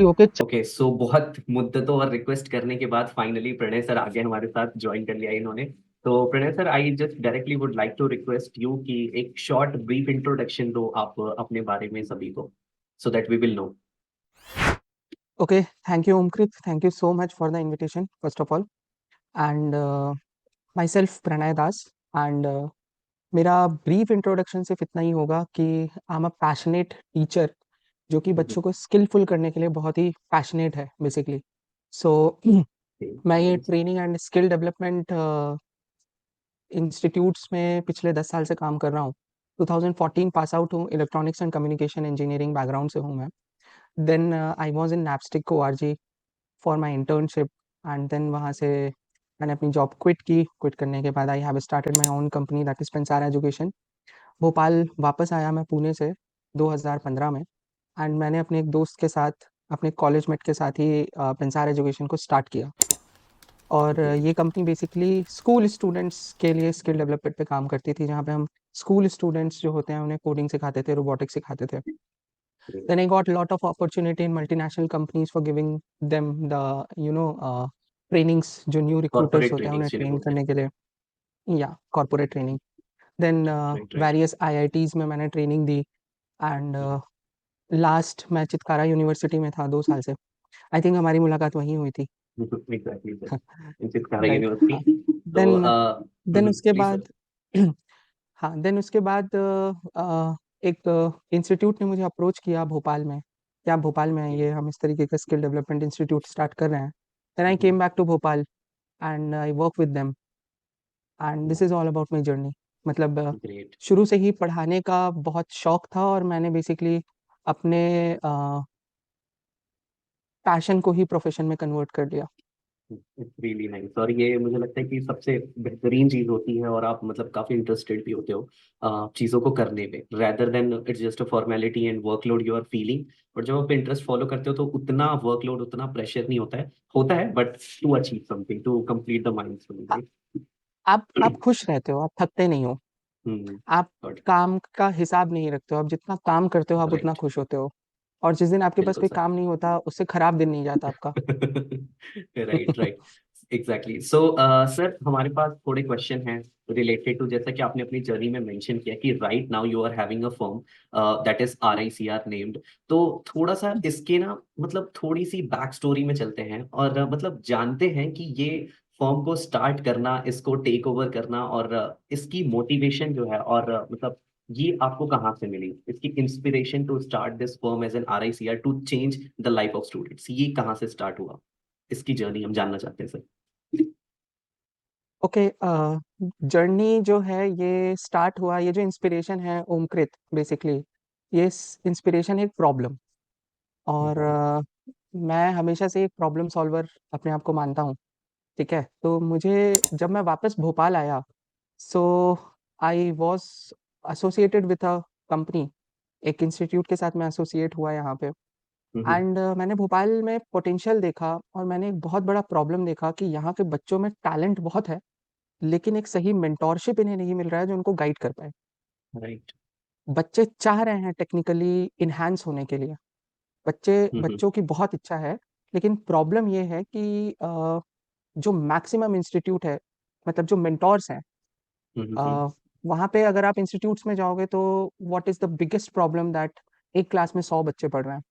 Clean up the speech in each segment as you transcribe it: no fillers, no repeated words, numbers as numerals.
Okay. Okay so बहुत मुद्दतों और request करने के बाद फाइनली प्रणय सर आगे हमारे साथ ज्वाइन कर लिया इन्होंने। तो Pranay sir, I just directly would like to request you कि एक शॉर्ट ब्रीफ इंट्रोडक्शन दो आप अपने बारे में सभी को, so that we will know. Okay, thank you Omkrit, thank you so much for the invitation first of all. And myself Pranay Das. And मेरा ब्रीफ इंट्रोडक्शन सिर्फ इतना ही होगा कि I am a passionate teacher जो कि बच्चों को स्किलफुल करने के लिए बहुत ही पैशनेट है बेसिकली। सो मैं ये training and skill development institutes में पिछले 10 साल से काम कर रहा हूँ। 2014 पास आउट हूँ, electronics and communication engineering background से हूँ मैं। Then I was in Napstick ORG for my internship. And then वहाँ से मैंने अपनी जॉब क्विट की। क्विट करने के बाद I have started my own company that is Pensar education. Bhopal वापस आया मैं पुणे से 2015 में। एंड मैंने अपने एक दोस्त के साथ, अपने कॉलेज मेट के साथ ही पेंसार एजुकेशन को स्टार्ट किया। और ये कंपनी बेसिकली स्कूल स्टूडेंट्स के लिए स्किल डेवलपमेंट पे काम करती थी, जहाँ पे हम स्कूल स्टूडेंट्स जो होते हैं उन्हें कोडिंग सिखाते थे, रोबोटिक्स सिखाते थे। Then I got a lot of opportunity in multinational companies for giving them the, trainings जो new recruiters कॉर्पोरेट होते हैं ट्रेनिंग उन्हें जिन्हें ट्रेन बोलते करने के लिए, या कॉर्पोरेट ट्रेनिंग। देन हैं। राइट वेरियस IITs में मैंने ट्रेनिंग दी। एंड लास्ट मैं चितकारा यूनिवर्सिटी में था 2 साल से। आई थिंक हमारी मुलाकात वहीं हुई थी। Right exactly sir, Chitkara right, हाँ। यूनिवर्सिटी। तो देन देन उसके प्लीज सर। बाद हाँ, देन उसके बाद एक इंस्टीट्यूट ने मुझे अप्रोच किया भोपाल में, क्या आप भोपाल में आइए, हम इस तरीके का स्किल डेवलपमेंट इंस्टीट्यूट स्टार्ट कर रहे हैं। Then I came back to Bhopal and I work with them. And this is all about my journey. मतलब ग्रेट। शुरू से ही पढ़ाने का बहुत शौक था और मैंने बेसिकली अपने पैशन को ही प्रोफेशन में कन्वर्ट कर लिया। इट्स रियली नाइस, और ये मुझे लगता है कि सबसे बेहतरीन चीज होती है, और आप मतलब काफी इंटरेस्टेड भी होते हो चीजों को करने में, rather than it's just a formality and workload you are feeling. और जब आप इंटरेस्ट फॉलो करते हो तो उतना वर्कलोड, उतना प्रेशर नहीं होता है but to achieve something, to complete the milestone, ah- right. आप खुश रहते हो, आप थकते नहीं हो। हम्म। आप काम का हिसाब नहीं रखते हो, आप जितना काम करते हो आप उतना राइट। खुश होते हो। और जिस दिन आपके पास बिल्कुल कोई सर। काम नहीं होता उससे खराब दिन नहीं जाता आपका। Right right, exactly. So sir, हमारे पास थोड़े क्वेश्चन हैं रिलेटेड टू, जैसा कि आपने अपनी जर्नी में मेंशन किया कि right now you are having a firm that is RICR named. तो थोड़ा सा इसके ना मतलब थोड़ी सी बैक स्टोरी में चलते हैं, और मतलब जानते हैं कि ये फर्म को स्टार्ट करना, इसको टेक ओवर करना, और इसकी मोटिवेशन जो है, और मतलब ये आपको कहाँ से मिली, इसकी inspiration to start this firm as an RICR to change the life of students, ये कहाँ से स्टार्ट हुआ, इसकी जर्नी हम जानना चाहते हैं सर। ओके, जर्नी जो है ये स्टार्ट हुआ, ये जो इंस्पिरेशन है ओमकृत बेसिकली, ये इंस्पिरेशन है एक प्रॉब्लम। और मैं हमेशा से एक प्रॉब्लम सॉल्वर अपने आप को मानता हूँ। ठीक है, तो मुझे जब मैं वापस भोपाल आया, so I was associated with a company, एक इंस्टीट्यूट के साथ मैं एसोसिएट हुआ यहाँ पे। हम्म। एंड मैंने भोपाल में पोटेंशियल देखा और मैंने एक बहुत बड़ा प्रॉब्लम देखा कि यहाँ के बच्चों में टैलेंट बहुत है, लेकिन एक सही मेंटोरशिप इन्हें नहीं मिल रहा है जो उनको गाइड कर पाए। राइट। बच्चे चाह रहे हैं टेक्निकली इनहांस होने के लिए, बच्चे हम्म। बच्चों की बहुत इच्छा है, लेकिन प्रॉब्लम ये है कि जो मैक्सिमम इंस्टीट्यूट है, मतलब जो मेंटोर्स हैं, हम्म। वहाँ पे अगर आप इंस्टीट्यूट्स में जाओगे तो what is the biggest problem that एक क्लास में 100 बच्चे पढ़ रहे हैं,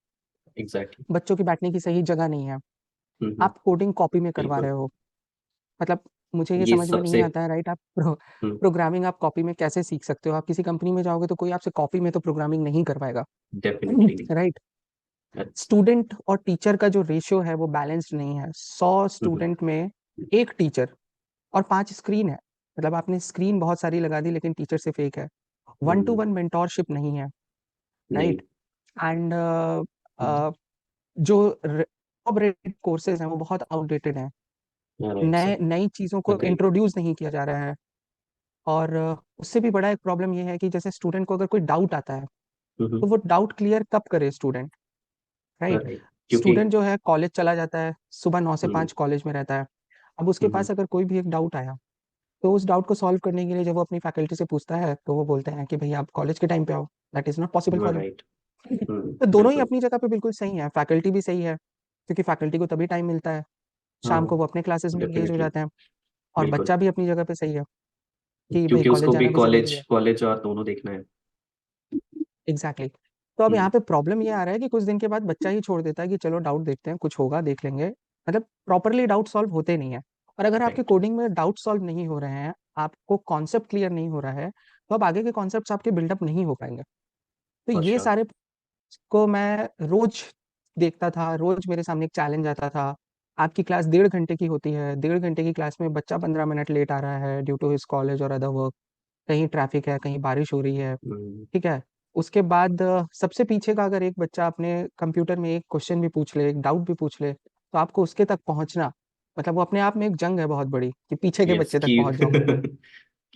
एग्जैक्टली। बच्चों की बैठने की सही जगह नहीं है, आप कोडिंग कॉपी में करवा रहे बिल्कुल। हो। मतलब मुझे ये ये समझ में नहीं सबसे। आता है, राइट? आप हम्म। प्रोग्रामिंग आप कॉपी में कैसे सीख सकते हो? आप किसी कंपनी में जाओगे तो कोई आपसे कॉपी में तो प्रोग्रामिंग नहीं करवाएगा। डेफिनेटली नहीं। राइट। स्टूडेंट और टीचर का जो रेशियो है वो बैलेंस्ड नहीं है। 100 स्टूडेंट में एक टीचर और 5 स्क्रीन है। मतलब आपने स्क्रीन बहुत सारी लगा दी लेकिन टीचर सिर्फ एक है। वन टू हम्म। वन मेंटोरशिप नहीं है। नहीं। राइट। एंड जो अब रेटेड कोर्सेज हैं वो बहुत आउटडेटेड हैं। राइट नए सर। नई चीज़ों को अग्री। इंट्रोड्यूस नहीं किया जा रहा है। और उससे भी बड़ा एक प्रॉब्लम ये है कि जैसे स्टूडेंट को अगर कोई डाउट आता है तो वो डाउट क्लियर कब करे स्टूडेंट? राइट। राइट, क्योंकि। स्टूडेंट जो है कॉलेज चला जाता है, सुबह 9 से 5 हम्म। कॉलेज में रहता है। अब उसके हम्म। पास अगर कोई भी एक डाउट आया तो उस डाउट को सॉल्व करने के लिए जब वो अपनी फैकल्टी से पूछता है तो वो बोलते हैं कि भैया आप कॉलेज के टाइम पे आओ, that is not possible you are for you. Right. तो दोनों ही बिल्कुल। अपनी जगह पे बिल्कुल सही है, फैकल्टी भी सही है क्योंकि फैकल्टी को तभी टाइम मिलता है, हाँ, शाम को वो अपने क्लासेस में एंगेज हो डेफिनेटली। जाते हैं। और बिल्कुल, बच्चा भी अपनी जगह पे सही है कि भाई क्योंकि कॉलेज उसको भी जाना भी जरूरी कॉलेज है। कॉलेज और दोनों देखना है। Exactly exactly. तो अब हम्म। यहाँ पे प्रॉब्लम ये आ रहा है कि कुछ दिन के बाद बच्चा ही छोड़ देता है कि चलो डाउट देखते हैं, कुछ होगा देख लेंगे। मतलब प्रॉपरली डाउट सॉल्व होते नहीं है। और अगर आपके राइट। कोडिंग में डाउट सॉल्व नहीं हो रहे हैं, आपको कॉन्सेप्ट क्लियर नहीं हो रहा है, तो अब आगे के कॉन्सेप्ट्स आपके बिल्डअप नहीं हो पाएंगे। तो फॉर ये श्योर। सारे को मैं रोज देखता था, रोज मेरे सामने एक चैलेंज आता था। आपकी क्लास 1.5 घंटे की होती है, 1.5 घंटे की क्लास में बच्चा 15 मिनट लेट आ रहा है ड्यू टू हिज कॉलेज और अदर वर्क, कहीं ट्रैफिक है, कहीं बारिश हो रही है। हम्म। ठीक है। उसके बाद सबसे पीछे का अगर एक बच्चा अपने कंप्यूटर में एक क्वेश्चन भी पूछ ले, एक डाउट भी पूछ ले, तो आपको उसके तक पहुंचना, मतलब वो अपने आप में एक जंग है बहुत बड़ी कि पीछे के यस बच्चे तक कि पहुंच जाऊं मैं।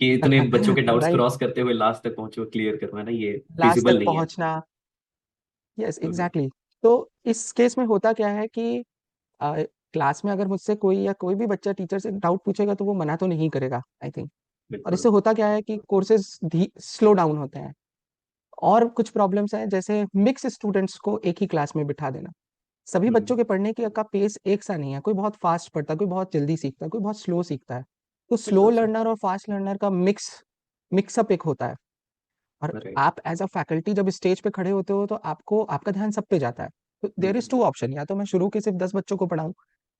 कि इतने बच्चों के डाउट्स राइट। क्रॉस करते हुए लास्ट तक पहुंचो, क्लियर करवाना, ये लास्ट फिजिबल तक नहीं है। पहुंचना। यस हम्म। एग्जैक्टली। तो इस केस में होता क्या है कि क्लास में अगर मुझसे कोई या कोई भी बच्चा टीचर से डाउट पूछेगा तो वो मना तो नहीं करेगा, आई थिंक। और बिल्कुल। इससे होता क्या है कि कोर्सेज स्लो डाउन होते हैं। और कुछ प्रॉब्लम्स हैं, जैसे मिक्स स्टूडेंट्स को एक ही क्लास में बिठा देना। सभी हम्म। बच्चों के पढ़ने की का पेस एक सा नहीं है, कोई बहुत फास्ट पढ़ता है, कोई बहुत जल्दी सीखता है, कोई बहुत स्लो सीखता है। तो स्लो बिल्कुल सर। लर्नर और फास्ट लर्नर का मिक्सअप एक होता है। और राइट। आप एज अ फैकल्टी जब स्टेज पे खड़े होते हो तो आपको आपका ध्यान सब पे जाता है। तो देयर इज हम्म। 2 ऑप्शन, या तो मैं शुरू के सिर्फ 10 बच्चों को पढ़ाऊं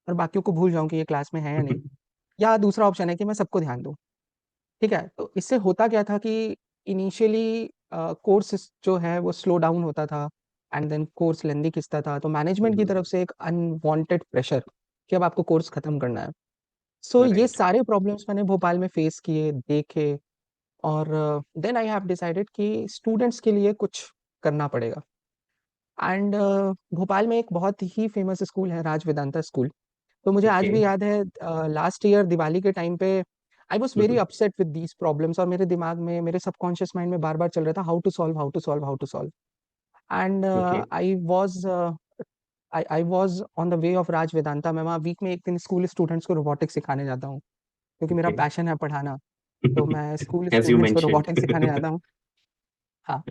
और बाकियों को भूल जाऊं कि ये क्लास में है या नहीं, या दूसरा ऑप्शन है कि मैं सबको ध्यान दूं। ठीक है। तो इससे होता क्या था कि इनिशियली कोर्स जो है वो स्लो डाउन होता था, एंड देन कोर्स लेंदी खिंचता था, तो मैनेजमेंट की तरफ से एक अनवांटेड प्रेशर कि अब आपको कोर्स खत्म करना है। सो ये राइट। सारे प्रॉब्लम्स मैंने भोपाल में फेस किए, देखे। और देन आई हैव डिसाइडेड कि स्टूडेंट्स के लिए कुछ करना पड़ेगा। एंड भोपाल में एक बहुत ही फेमस स्कूल है, राज वेदांता स्कूल। तो मुझे आज ओके। भी याद है, लास्ट ईयर दिवाली के टाइम पे आई was very upset with these problems, और मेरे दिमाग में, मेरे सबकॉन्शियस माइंड में बार बार चल रहा था how to solve, how to solve, how to solve. And okay. I was on the way of Raj Vedanta. मैं वहाँ वीक में एक दिन स्कूल स्टूडेंट्स को रोबोटिक्स सिखाने जाता हूँ क्योंकि मेरा ओके। पैशन है पढ़ाना। तो मैं स्कूल एज यू स्टूडेंट्स को रोबोटिक्स सिखाने मेंशनड। जाता हूँ। हाँ।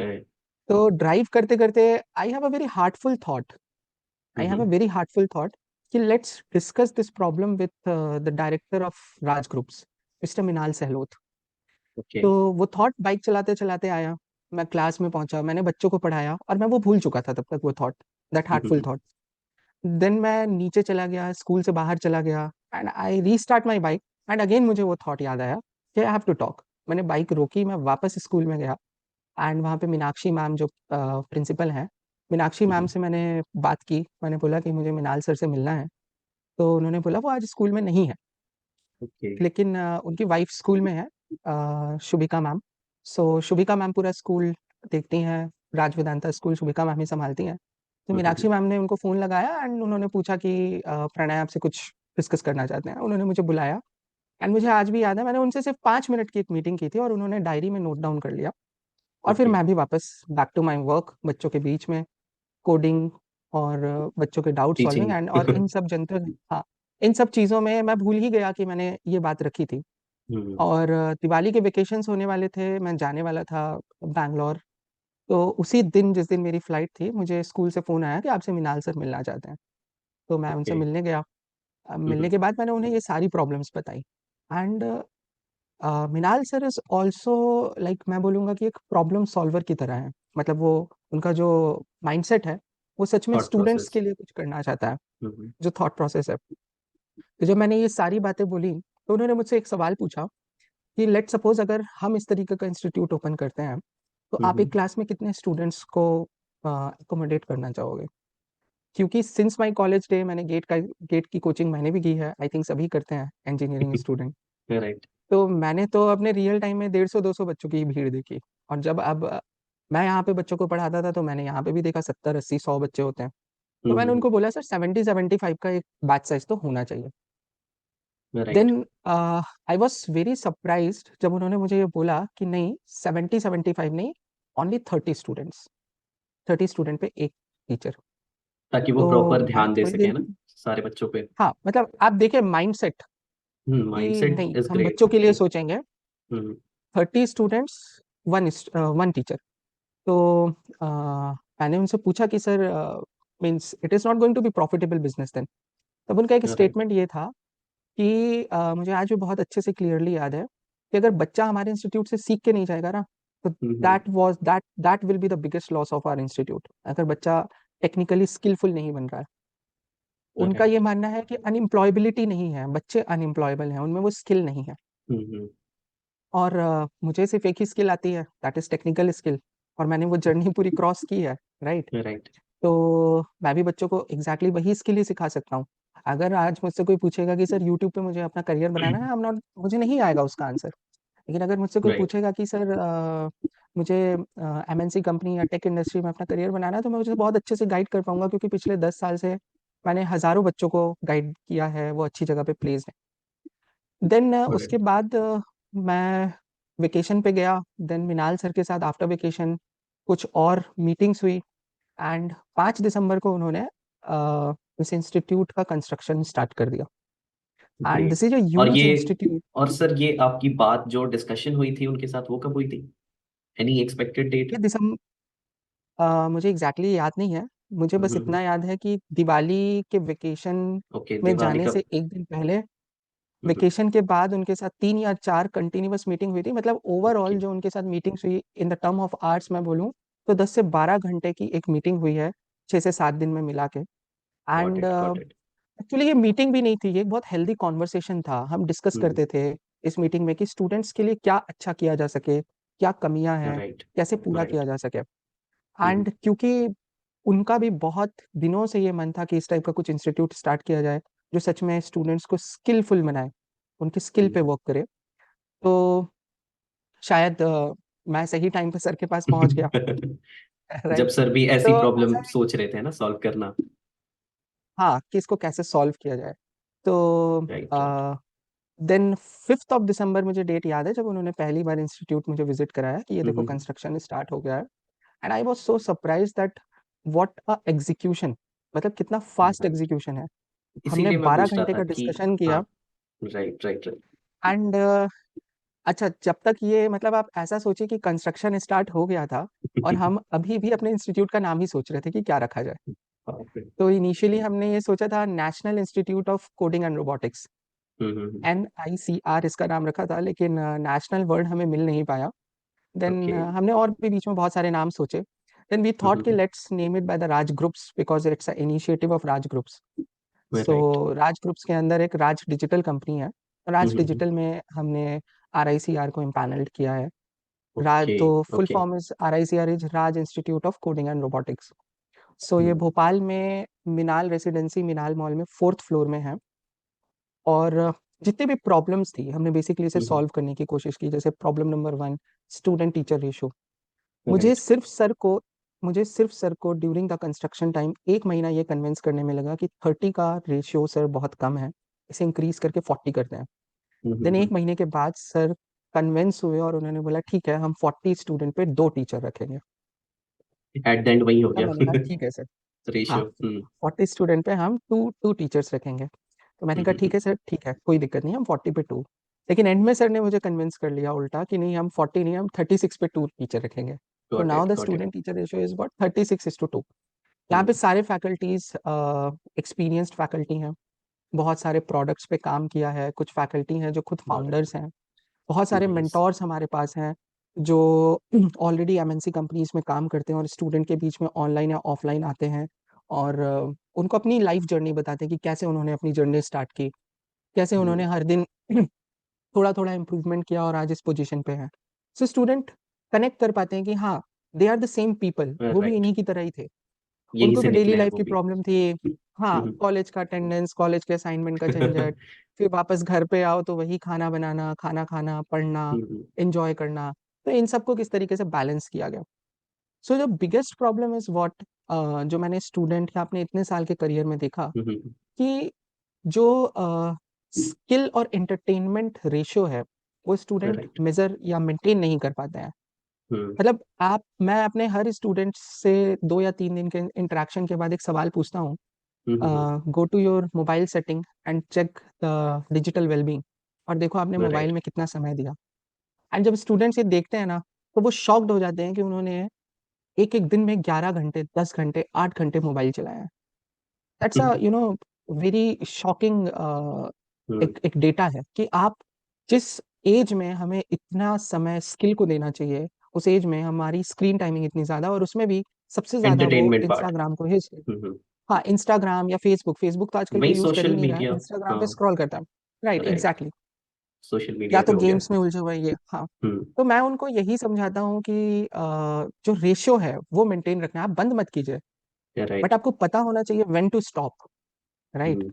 तो ड्राइव करते करते I have a very heartful thought, I have a very heartful thought कि let's discuss this problem with the director of Raj groups, mister Minal Sahlot. Okay. तो वो थॉट बाइक चलाते चलाते आया, मैं क्लास में पहुंचा, मैंने बच्चों को पढ़ाया और मैं वो भूल चुका था तब तक वो thought, that heartful thought. Then मैं नीचे चला गया, स्कूल से बाहर चला गया, and I restart my bike, and again मुझे वो थॉट याद आया कि आई हैव टू टॉक। मैंने बाइक रोकी, मैं वापस स्कूल में गया, एंड वहाँ पे मीनाक्षी मैम जो प्रिंसिपल हैं, मीनाक्षी मैम से मैंने बात की। मैंने बोला कि मुझे मिनाल सर से मिलना है। तो उन्होंने बोला वो आज स्कूल में नहीं है, ओके। लेकिन उनकी वाइफ स्कूल में है, शुभिका मैम। सो शुभिका मैम पूरा स्कूल देखती हैं, राज वेदांता स्कूल शुभिका मैम ही संभालती हैं। तो मीनाक्षी मैम ने उनको फ़ोन लगाया एंड उन्होंने पूछा कि प्रणय आपसे कुछ डिस्कस करना चाहते हैं। उन्होंने मुझे बुलाया, एंड मुझे आज भी याद है, मैंने उनसे सिर्फ 5 मिनट की एक मीटिंग की थी और उन्होंने डायरी में नोट डाउन कर लिया। और फिर ओके। मैं भी वापस बैक टू माई वर्क, बच्चों के बीच में कोडिंग और बच्चों के डाउट सॉल्विंग टीचिंग। एंड और इन सब जंतर, हाँ, इन सब चीज़ों में मैं भूल ही गया कि मैंने ये बात रखी थी। और दिवाली के वेकेशंस होने वाले थे, मैं जाने वाला था बैंगलोर। तो उसी दिन जिस दिन मेरी फ्लाइट थी, मुझे स्कूल से फ़ोन आया कि आपसे मिनाल सर मिलना चाहते हैं। तो मैं उनसे ओके। मिलने गया। मिलने के बाद मैंने उन्हें ये सारी प्रॉब्लम्स बताई। And Minal sir is also, like मैं बोलूँगा कि एक प्रॉब्लम सॉल्वर की तरह है। मतलब वो, उनका जो माइंडसेट है, वो सच में थॉट स्टूडेंट्स प्रोसेस। के लिए कुछ करना चाहता है, जो थॉट प्रोसेस है। तो जब मैंने ये सारी बातें बोली, तो उन्होंने मुझसे एक सवाल पूछा कि लेट सपोज अगर हम इस तरीके का इंस्टीट्यूट ओपन करते हैं, तो आप एक क्लास में कितने स्टूडेंट्स को अकोमोडेट करना चाहोगे? क्योंकि सिंस माय कॉलेज डे मैंने गेट की कोचिंग मैंने भी की है, आई थिंक सभी करते हैं इंजीनियरिंग स्टूडेंट। राइट। तो मैंने तो अपने रियल टाइम में 150-200 बच्चों की ही भीड़ देखी। और जब अब मैं यहाँ पे बच्चों को पढ़ाता था, तो मैंने यहाँ पे भी देखा 70-80-100 बच्चे होते हैं। तो मैंने उनको बोला सर 70-75 का एक बैच साइज तो होना चाहिए। Then right. I was very surprised जब उन्होंने मुझे ये बोला कि नहीं, 70-75 नहीं, ओनली 30 स्टूडेंट्स, 30 स्टूडेंट पे एक टीचर। ताकि वो तो प्रॉपर मैं ध्यान दे थोड़ी सके, देर, है ना, सारे बच्चों पे। हाँ मतलब आप देखिए माइंड सेट कि माइंडसेट नहीं, इज हम ग्रेट। बच्चों के लिए सोचेंगे, hmm. 30 students, one one teacher. तो मैंने उनसे पूछा कि sir means it is not going to be profitable business then. तब उनका एक राइट। स्टेटमेंट ये था कि मुझे आज भी बहुत अच्छे से क्लियरली याद है कि अगर बच्चा हमारे इंस्टीट्यूट से सीख के नहीं जाएगा ना, तो hmm. That will be the biggest loss of our institute. अगर बच्चा टेक्निकली स्किलफुल नहीं बन रहा है, उनका ये राइट। मानना है कि अनएम्प्लॉयबिलिटी नहीं है, बच्चे अनएम्प्लॉयबल हैं, उनमें वो स्किल नहीं है। हम्म। और मुझे सिर्फ एक ही स्किल आती है, दैट इज टेक्निकल स्किल, और मैंने वो जर्नी पूरी क्रॉस की है, राइट। राइट। तो मैं भी बच्चों को एग्जैक्टली वही स्किल ही सिखा सकता हूँ। अगर आज मुझसे कोई पूछेगा कि सर यूट्यूब पे मुझे अपना करियर बनाना है, मुझे नहीं आएगा उसका आंसर। लेकिन अगर मुझसे कोई राइट। पूछेगा कि सर मुझे एमएनसी कंपनी या टेक इंडस्ट्री में अपना करियर बनाना है, तो मैं मुझे बहुत अच्छे से गाइड कर पाऊंगा, क्योंकि पिछले 10 साल से मैंने हजारों बच्चों को गाइड किया है, वो अच्छी जगह पे प्लेस है। देन उसके बाद मैं वेकेशन पे गया। देन मिनाल सर के साथ आफ्टर वेकेशन कुछ और मीटिंग्स हुई, एंड 5 दिसंबर को उन्होंने इस इंस्टीट्यूट का कंस्ट्रक्शन स्टार्ट कर दिया। And great. This is a और ह्यूज ये, इंस्टीट्यूट। और सर ये आपकी बात जो डिस्कशन हुई थी उनके साथ, वो कब हुई थी? Any expected date? ये दिसंबर, मुझे एग्जैक्टली exactly याद नहीं है। मुझे बस इतना याद है कि दिवाली के वेकेशन ओके, में दिवाली जाने का। से एक दिन पहले, वेकेशन के बाद उनके साथ 3 या 4 कंटिन्यूअस मीटिंग हुई थी। मतलब ओके। ओवरऑल जो उनके साथ मीटिंग्स हुई in the term of hours मैं बोलूँ, तो 10 से 12 घंटे की एक मीटिंग हुई है, 6 से 7 दिन में मिला के। Got and it, got it. Actually ये मीटिंग भी नहीं थी, ये एक बहुत हेल्दी कॉन्वर्सेशन था। हम डिस्कस करते थे इस मीटिंग में कि स्टूडेंट्स के लिए क्या अच्छा किया जा सके, क्या कमियां हैं, राइट। कैसे पूरा किया राइट। जा सके। एंड क्योंकि उनका भी बहुत दिनों से ये मन था कि इस टाइप का कुछ इंस्टीट्यूट स्टार्ट किया जाए, जो सच में स्टूडेंट्स को स्किलफुल बनाए, उनकी स्किल पे वर्क करे। तो शायद मैं सही टाइम पे सर के पास पहुंच गया। जब राइट। सर भी ऐसी तो प्रॉब्लम ऐसा है, सोच रहे थे ना सॉल्व करना। हाँ, कि इसको कैसे सॉल्व किया जाए। तो राइट। राइट। देन 5 दिसंबर मुझे डेट याद है, जब उन्होंने पहली बार इंस्टीट्यूट मुझे विजिट कराया कि ये देखो कंस्ट्रक्शन स्टार्ट हो गया है। And I was so surprise that what a execution, मतलब कितना फास्ट राइट। एग्जीक्यूशन है। हमने इसीलिए मैं बारह पूछ रहा घंटे था का कि डिस्कशन हाँ। किया। Right, right, right. एंड अच्छा, जब तक ये मतलब आप ऐसा सोचिए कि कंस्ट्रक्शन स्टार्ट हो गया था, और हम अभी भी अपने इंस्टीट्यूट का नाम ही सोच रहे थे कि क्या रखा जाए। तो इनिशियली हमने ये सोचा था national institute of coding and robotics, NICR इसका नाम रखा था, लेकिन नेशनल वर्ड हमें मिल नहीं पाया। Then okay. हमने और भी बीच में बहुत सारे नाम सोचे। देन वी थॉट कि let's name it by the Raj groups, because it's a initiative of Raj groups. So right. Raj groups के अंदर एक राज डिजिटल कंपनी है। राज डिजिटल में हमने RICR को इम्पैनल्ड किया है। राज ओके। तो full okay. Form is RICR is Raj institute of coding and robotics. So ये भोपाल में मिनाल रेसिडेंसी, मिनाल मॉल में 4th फ्लोर में है। और जितने भी प्रॉब्लम्स थी, हमने बेसिकली इसे सॉल्व करने की कोशिश की। जैसे problem number 1, student teacher ratio. मुझे राइट। सिर्फ सर को मुझे सिर्फ सर को ड्यूरिंग द कंस्ट्रक्शन टाइम 1 महीना ये कन्विंस करने में लगा कि 30 का रेशियो सर बहुत कम है, इसे इंक्रीज करके 40 करते हैं। देन 1 महीने के बाद सर कन्विंस हुए और उन्होंने बोला ठीक है, हम 40 स्टूडेंट पे 2 टीचर रखेंगे। एट द एंड वही हो तब गया। मैंने कहा ठीक है सर। हाँ, रेशियो। 40 स्टूडेंट पे हम टू टू टीचर्स रखेंगे। तो मैंने कहा ठीक है सर, ठीक है, कोई दिक्कत नहीं, हम 40 पे 2। लेकिन एंड में सर ने मुझे कन्विंस कर लिया उल्टा कि नहीं, हम 40 नहीं, हम 36 पे 2 टीचर रखेंगे। तो got now it, the got it. Student teacher ratio is about 36:2। यहाँ पे सारे फैकल्टीज एक्सपीरियंस्ड फैकल्टी हैं, बहुत सारे प्रोडक्ट्स पे काम किया है, कुछ फैकल्टी हैं जो खुद गॉट इट। फाउंडर्स हैं, बहुत सारे नाइस। मेंटोर्स हमारे पास हैं जो ऑलरेडी MNC कंपनीज में काम करते हैं और स्टूडेंट के बीच में ऑनलाइन या ऑफलाइन आते हैं, और उनको अपनी लाइफ जर्नी बताते हैं कि कैसे उन्होंने अपनी जर्नी स्टार्ट की, कैसे उन्होंने हर दिन थोड़ा थोड़ा इम्प्रूवमेंट किया और आज इस पोजीशन पे है। सो स्टूडेंट कनेक्ट कर पाते हैं कि हाँ, they are the same people, वो भी राइट। इन्हीं की तरह ही थे। यहीं उनको से भी डेली निकले हैं लाइफ वो की भी। प्रॉब्लम थी। हाँ, कॉलेज का अटेंडेंस, कॉलेज के असाइनमेंट का झंझट, फिर वापस घर पे आओ तो वही खाना बनाना, खाना खाना, पढ़ना, एंजॉय करना। तो इन सबको किस तरीके से बैलेंस किया गया। सो जो बिगेस्ट प्रॉब्लम इज व्हाट, जो मैंने स्टूडेंट या अपने इतने साल के करियर में देखा, कि जो स्किल और एंटरटेनमेंट रेशियो है, वो स्टूडेंट राइट। मेजर या मेंटेन नहीं कर पाते हैं। मतलब मैं अपने हर स्टूडेंट से 2 या 3 दिन के इंटरेक्शन के बाद एक सवाल पूछता हूँ, go to your mobile setting and check the digital wellbeing, और देखो आपने मोबाइल राइट। में कितना समय दिया। एंड जब स्टूडेंट्स ये देखते हैं ना, तो वो शॉक्ड हो जाते हैं कि उन्होंने एक एक दिन में 11 घंटे, 10 घंटे, 8 घंटे मोबाइल चलाया है। दैट्स अ वेरी शॉकिंग हम्म, एक डेटा है कि आप जिस एज में हमें इतना समय स्किल को देना चाहिए, उस एज में हमारी स्क्रीन टाइमिंग इतनी ज्यादा, और उसमें भी सबसे ज्यादा वो एंटरटेनमेंट पार्ट। इंस्टाग्राम को ही। हाँ, इंस्टाग्राम या फेसबुक, फेसबुक तो आजकल वही कोई यूज कर ही सोशल नहीं रहा है, मीडिया। इंस्टाग्राम पे हाँ, स्क्रॉल करता है। Right, right, exactly. सोशल या मीडिया पे तो हो गया। गेम्स में उलझे हुए ये, हाँ। हम्म, तो मैं उनको यही समझाता हूँ कि जो रेशियो है वो मेंटेन रखना है, आप बंद मत कीजिए, बट राइट। आपको पता होना चाहिए व्हेन टू स्टॉप। राइट।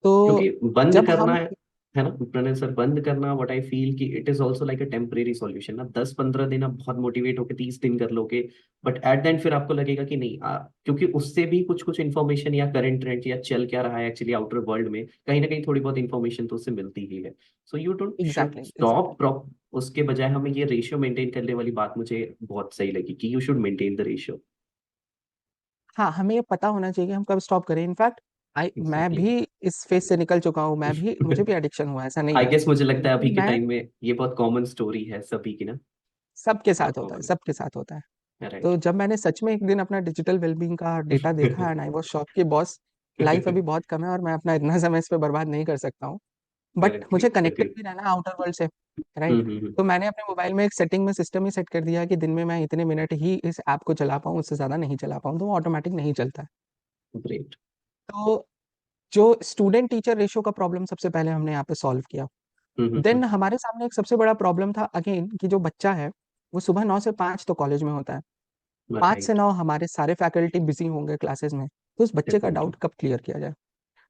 तो क्योंकि बंद जब करना हम, है ना प्रणय सर, बंद करना, व्हाट आई फील कि it is also like a temporary solution ना। 10-15 दिन आप बहुत मोटिवेट होकर 30 दिन कर लोगे, बट एट द एंड फिर आपको लगेगा कि नहीं, क्योंकि उससे भी कुछ कुछ इन्फॉर्मेशन या करंट ट्रेंड या चल क्या रहा है एक्चुअली आउटर वर्ल्ड में, कहीं ना कहीं थोड़ी बहुत इन्फॉर्मेशन तो उससे मिलती ही है। So you don't should exactly stop exactly. Prop. उसके बजाय हमें ये रेशियो मेंटेन करने वाली बात मुझे बहुत सही लगी कि you should maintain the ratio. हाँ, हमें ये पता होना चाहिए कि हम कब स्टॉप करें। इनफैक्ट आई मैं एग्जैक्टली। भी इस फेज से निकल चुका हूँ, मैं भी, मुझे भी एडिक्शन हुआ है, ऐसा नहीं आई है। गेस मुझे लगता है अभी लेकिन के मैं, टाइम में ये बहुत कॉमन स्टोरी है सभी की ना। सबके बहुत साथ होता है, कॉमन सबके साथ होता है। है, राइट। तो जब मैंने सच में एक दिन अपना डिजिटल वेलबींग का डेटा देखा, एंड आई वाज शॉक कि बॉस, लाइफ अभी बहुत कम है और मैं अपना इतना समय इस पे बर्बाद नहीं कर सकता हूँ। बट करेक्टली मुझे कनेक्टेड एग्री। भी रहना आउटर वर्ल्ड से। राइट। तो मैंने अपने मोबाइल में एक सेटिंग में सिस्टम ही सेट कर दिया कि दिन में मैं इतने मिनट ही इस ऐप को चला पाऊँ, उससे ज्यादा नहीं चला पाऊँ, तो वो ऑटोमेटिक नहीं चलता है। ग्रेट। तो जो स्टूडेंट टीचर रेशियो का प्रॉब्लम सबसे पहले हमने यहाँ पे सॉल्व किया। देन हमारे सामने एक सबसे बड़ा प्रॉब्लम था अगेन, कि जो बच्चा है वो सुबह 9 से 5 तो कॉलेज में होता है, 5 से 9 हमारे सारे फैकल्टी बिजी होंगे क्लासेस में, तो उस बच्चे का डेफिनेटली। डाउट कब क्लियर किया जाए।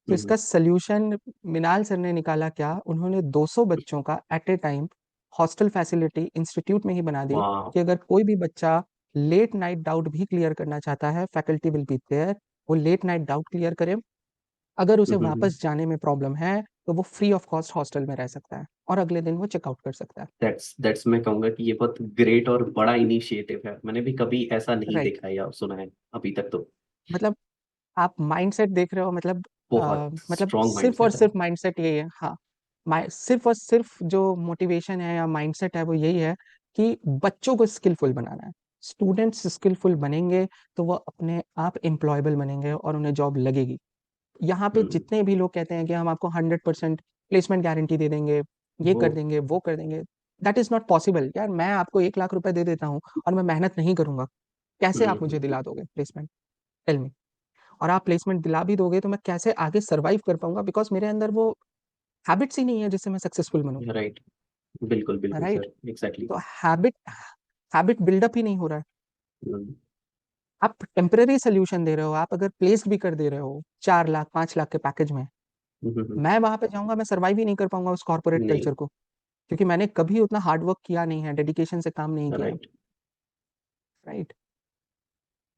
तो इसका सल्यूशन मिनाल सर ने निकाला क्या, उन्होंने 200 बच्चों का at a time hostel facility institute में ही बना दी, वाह। कि अगर कोई भी बच्चा लेट नाइट डाउट भी क्लियर करना चाहता है, फैकल्टी विल बी देयर, वो लेट नाइट डाउट क्लियर करे। अगर उसे वापस जाने में प्रॉब्लम है तो वो फ्री ऑफ कॉस्ट हॉस्टल में रह सकता है, और अगले दिन वो चेकआउट कर सकता है। दैट्स मैं कहूंगा कि ये बहुत ग्रेट और बड़ा इनिशिएटिव है। मैंने भी कभी ऐसा नहीं राइट। देखा है या सुना है अभी तक तो। मतलब आप माइंडसेट देख रहे हो, मतलब बहुत मतलब स्ट्रांग सिर्फ और माइंडसेट है। सिर्फ माइंडसेट यही है, हाँ। सिर्फ और सिर्फ जो मोटिवेशन है या माइंडसेट है वो यही है कि बच्चों को स्किलफुल बनाना है। स्टूडेंट्स स्किलफुल बनेंगे तो वो अपने आप एम्प्लॉयबल बनेंगे और उन्हें जॉब लगेगी। यहाँ पे हम्म। जितने भी लोग कहते हैं कि हम आपको 100% प्लेसमेंट गारंटी दे देंगे, ये वो कर देंगे, वो कर देंगे, दैट इज नॉट पॉसिबल यार। मैं आपको 1 लाख रुपए दे देता हूँ और मैं मेहनत नहीं करूंगा, कैसे आप मुझे हम्म। दिला दोगे प्लेसमेंट? Tell me. और आप प्लेसमेंट दिला भी दोगे तो मैं कैसे आगे सर्वाइव कर पाऊंगा, बिकॉज मेरे अंदर वो हैबिट्स ही नहीं है जिससे मैं सक्सेसफुल बनूं। राइट। बिल्कुल बिल्कुल राइट। Sir, exactly. तो हैबिट हैबिट बिल्डअप ही नहीं हो रहा है। आप टेम्पररी सोल्यूशन दे रहे हो, आप अगर प्लेस भी कर दे रहे हो 4 लाख 5 लाख के पैकेज में, मैं वहां पे जाऊंगा, मैं सर्वाइव ही नहीं कर पाऊंगा उस कॉर्पोरेट नहीं। कल्चर को, क्योंकि मैंने कभी उतना हार्ड वर्क किया नहीं है, डेडिकेशन से काम नहीं किया। राइट। राइट।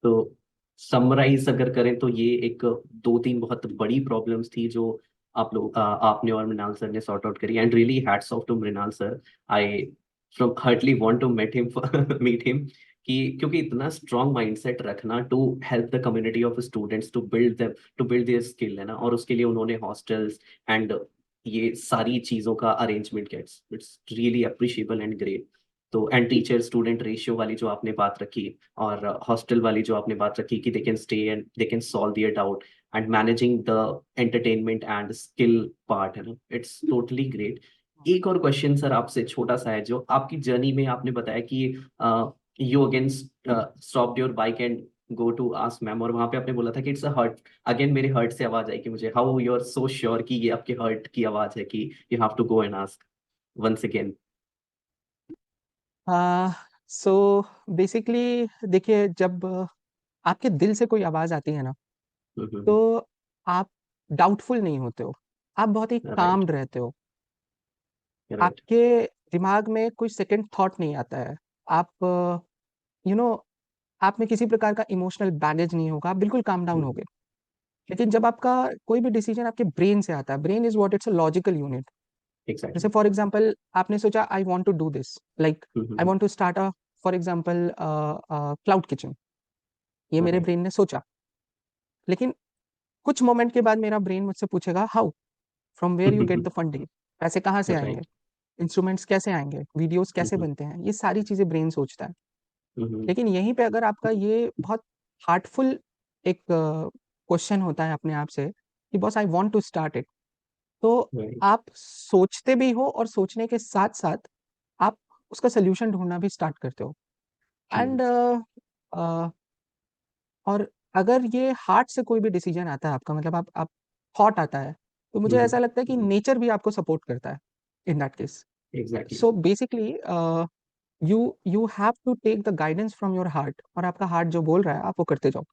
तो समराइज अगर करें तो ये एक दो तीन बहुत बड़ी प्रॉब्लम्स थी जो आप लोग आपने और मृणाल सर ने सॉर्ट आउट करी, and really hats off to Mrinal sir. I from heartly want to met him meet him कि क्योंकि इतना स्ट्रांग माइंडसेट रखना to help the community of students to build them, to build their skill है ना, और उसके लिए उन्होंने हॉस्टल्स एंड ये सारी चीजों का अरेंजमेंट किया। It's really appreciable and great. तो एंड टीचर स्टूडेंट रेशियो वाली जो आपने बात रखी, और हॉस्टल वाली जो आपने बात रखी कि they can stay and they can solve their doubt, and managing the entertainment and skill part है ना, इट्स टोटली ग्रेट। एक और क्वेश्चन सर आपसे छोटा सा है, जो आपकी जर्नी में आपने बताया कि you again stop your bike and go to ask ma'am, और वहां पे आपने बोला था कि इट्स अ हर्ट। अगेन मेरे हर्ट से आवाज आई कि मुझे, how you are so sure कि ये आपके हर्ट की आवाज है कि you have to go and ask once again. So basically देखिए, जब आपके दिल से कोई आवाज आती है ना, तो आप डाउटफुल नहीं होते हो, आप बहुत ही राइट। काम रहते हो। राइट। आपके दिमाग में कोई सेकंड थॉट नहीं आता है। आप यू नो आप में किसी प्रकार का इमोशनल बैगेज नहीं होगा, आप बिल्कुल काम डाउन हो गए। लेकिन जब आपका कोई भी डिसीजन आपके ब्रेन से आता है, brain is what, it's a logical unit. जैसे एग्जैक्टली। फॉर एग्जांपल आपने सोचा I want to do this, like I want to start a, for example cloud kitchen, ये मेरे राइट। ब्रेन ने सोचा। लेकिन कुछ मोमेंट के बाद मेरा ब्रेन मुझसे पूछेगा how, from where you get the funding, पैसे कहाँ से आएंगे, राइट। इंस्ट्रूमेंट्स कैसे आएंगे, वीडियोस कैसे बनते हैं, ये सारी चीजें ब्रेन सोचता है। हम्म। लेकिन यहीं पे अगर आपका ये बहुत हार्टफुल एक क्वेश्चन होता है अपने आप से कि boss I want to start it, तो राइट। आप सोचते भी हो और सोचने के साथ साथ आप उसका सोल्यूशन ढूंढना भी स्टार्ट करते हो। हम्म। एंड और अगर ये हार्ट से कोई भी डिसीजन आता है आपका, मतलब आप थॉट आता है, तो मुझे हम्म। ऐसा लगता है कि नेचर भी आपको सपोर्ट करता है in that case. Exactly. So basically you you have to take the guidance from your heart, और आपका हार्ट जो बोल रहा है आप वो करते जाओ।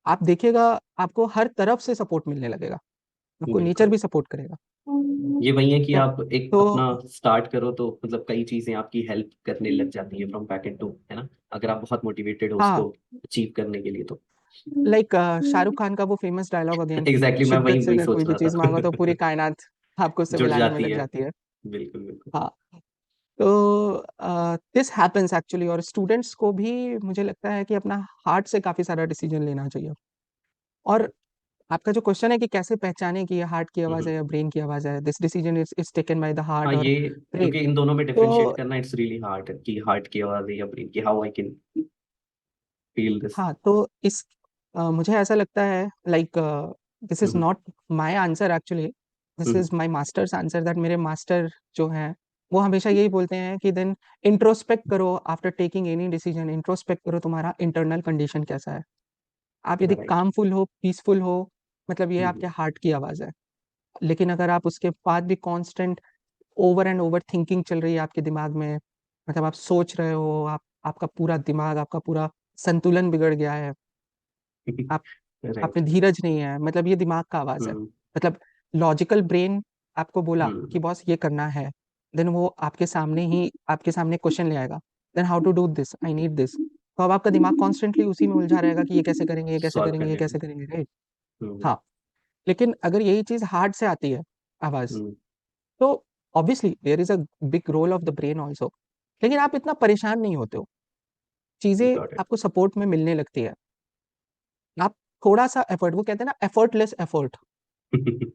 आप देखिएगा आपको हर तरफ से सपोर्ट मिलने लगेगा, आपको नेचर बिल्कुल। भी सपोर्ट करेगा। ये वही है कि तो आप एक तो अपना स्टार्ट करो तो मतलब कई चीजें आपकी हेल्प करने लग जाती है फ्रॉम बैक एंड टू, है ना, अगर आप बहुत मोटिवेटेड हो हाँ, उसको अचीव करने के लिए तो। लाइक शाहरुख खान का वो फेमस डायलॉग अगेन, एग्जैक्टली, मैं शिद्दत वही से वही अगर कोई सोच भी रहा चीज मांगो तो पूरी था। कायनात आपको उससे जुड़ मिलाने में जाती लग है। जाती है। बिल्कुल बिल्कुल। हाँ, तो दिस हैपेंस एक्चुअली, और स्टूडेंट्स को भी मुझे लगता है कि अपना हार्ट से काफी सारा डिसीजन लेना चाहिए। और आपका जो क्वेश्चन है कि कैसे पहचाने कि ये हार्ट की आवाज है या हम्म। ब्रेन की आवाज है, this decision is taken by the हाँ हार्ट और ये, ब्रेन। क्योंकि इन दोनों में तो डिफरेंशिएट करना इट्स रियली हार्ड कि हार्ट की आवाज है या ब्रेन की, how I can feel this. हाँ, तो इस मुझे ऐसा लगता है like this is hmm. Not my answer actually, this hmm. Is my masters answer, that मेरे मास्टर जो हैं वो हमेशा यही बोलते हैं कि देन इंट्रोस्पेक्ट करो after taking any decision, introspect करो तुम्हारा इंटरनल कंडीशन कैसा है। आप यदि राइट। कामफुल हो, पीसफुल हो, मतलब ये हम्म। आपके हार्ट की आवाज है। लेकिन अगर आप उसके बाद भी constant over and over thinking चल रही है आपके दिमाग में, मतलब आप सोच रहे हो, आप आपका पूरा दिमाग, आपका पूरा संतुलन बिगड़ गया है, आप आप राइट। में धीरज नहीं है, मतलब ये दिमाग का आवाज है। हम्म। मतलब लॉजिकल ब्रेन आपको बोला हम्म। कि बॉस ये करना है, देन वो आपके सामने क्वेश्चन ले आएगा, then how to do this, I need this, तो अब आपका दिमाग कॉन्स्टेंटली उसी में उलझा रहेगा कि ये कैसे करेंगे, ये कैसे सॉल्व करेंगे, ये करने में। कैसे करेंगे, राइट। हम्म। हाँ, लेकिन अगर यही चीज हार्ट से आती है, आवाज, हम्म। तो obviously there is a big role of the brain also. लेकिन आप इतना परेशान नहीं होते हो, चीजें गॉट इट। आपको सपोर्ट में मिलने लगती है। आप थोड़ा सा एफर्ट, वो कहते हैं ना एफर्टलेस एफर्ट, ब्रेन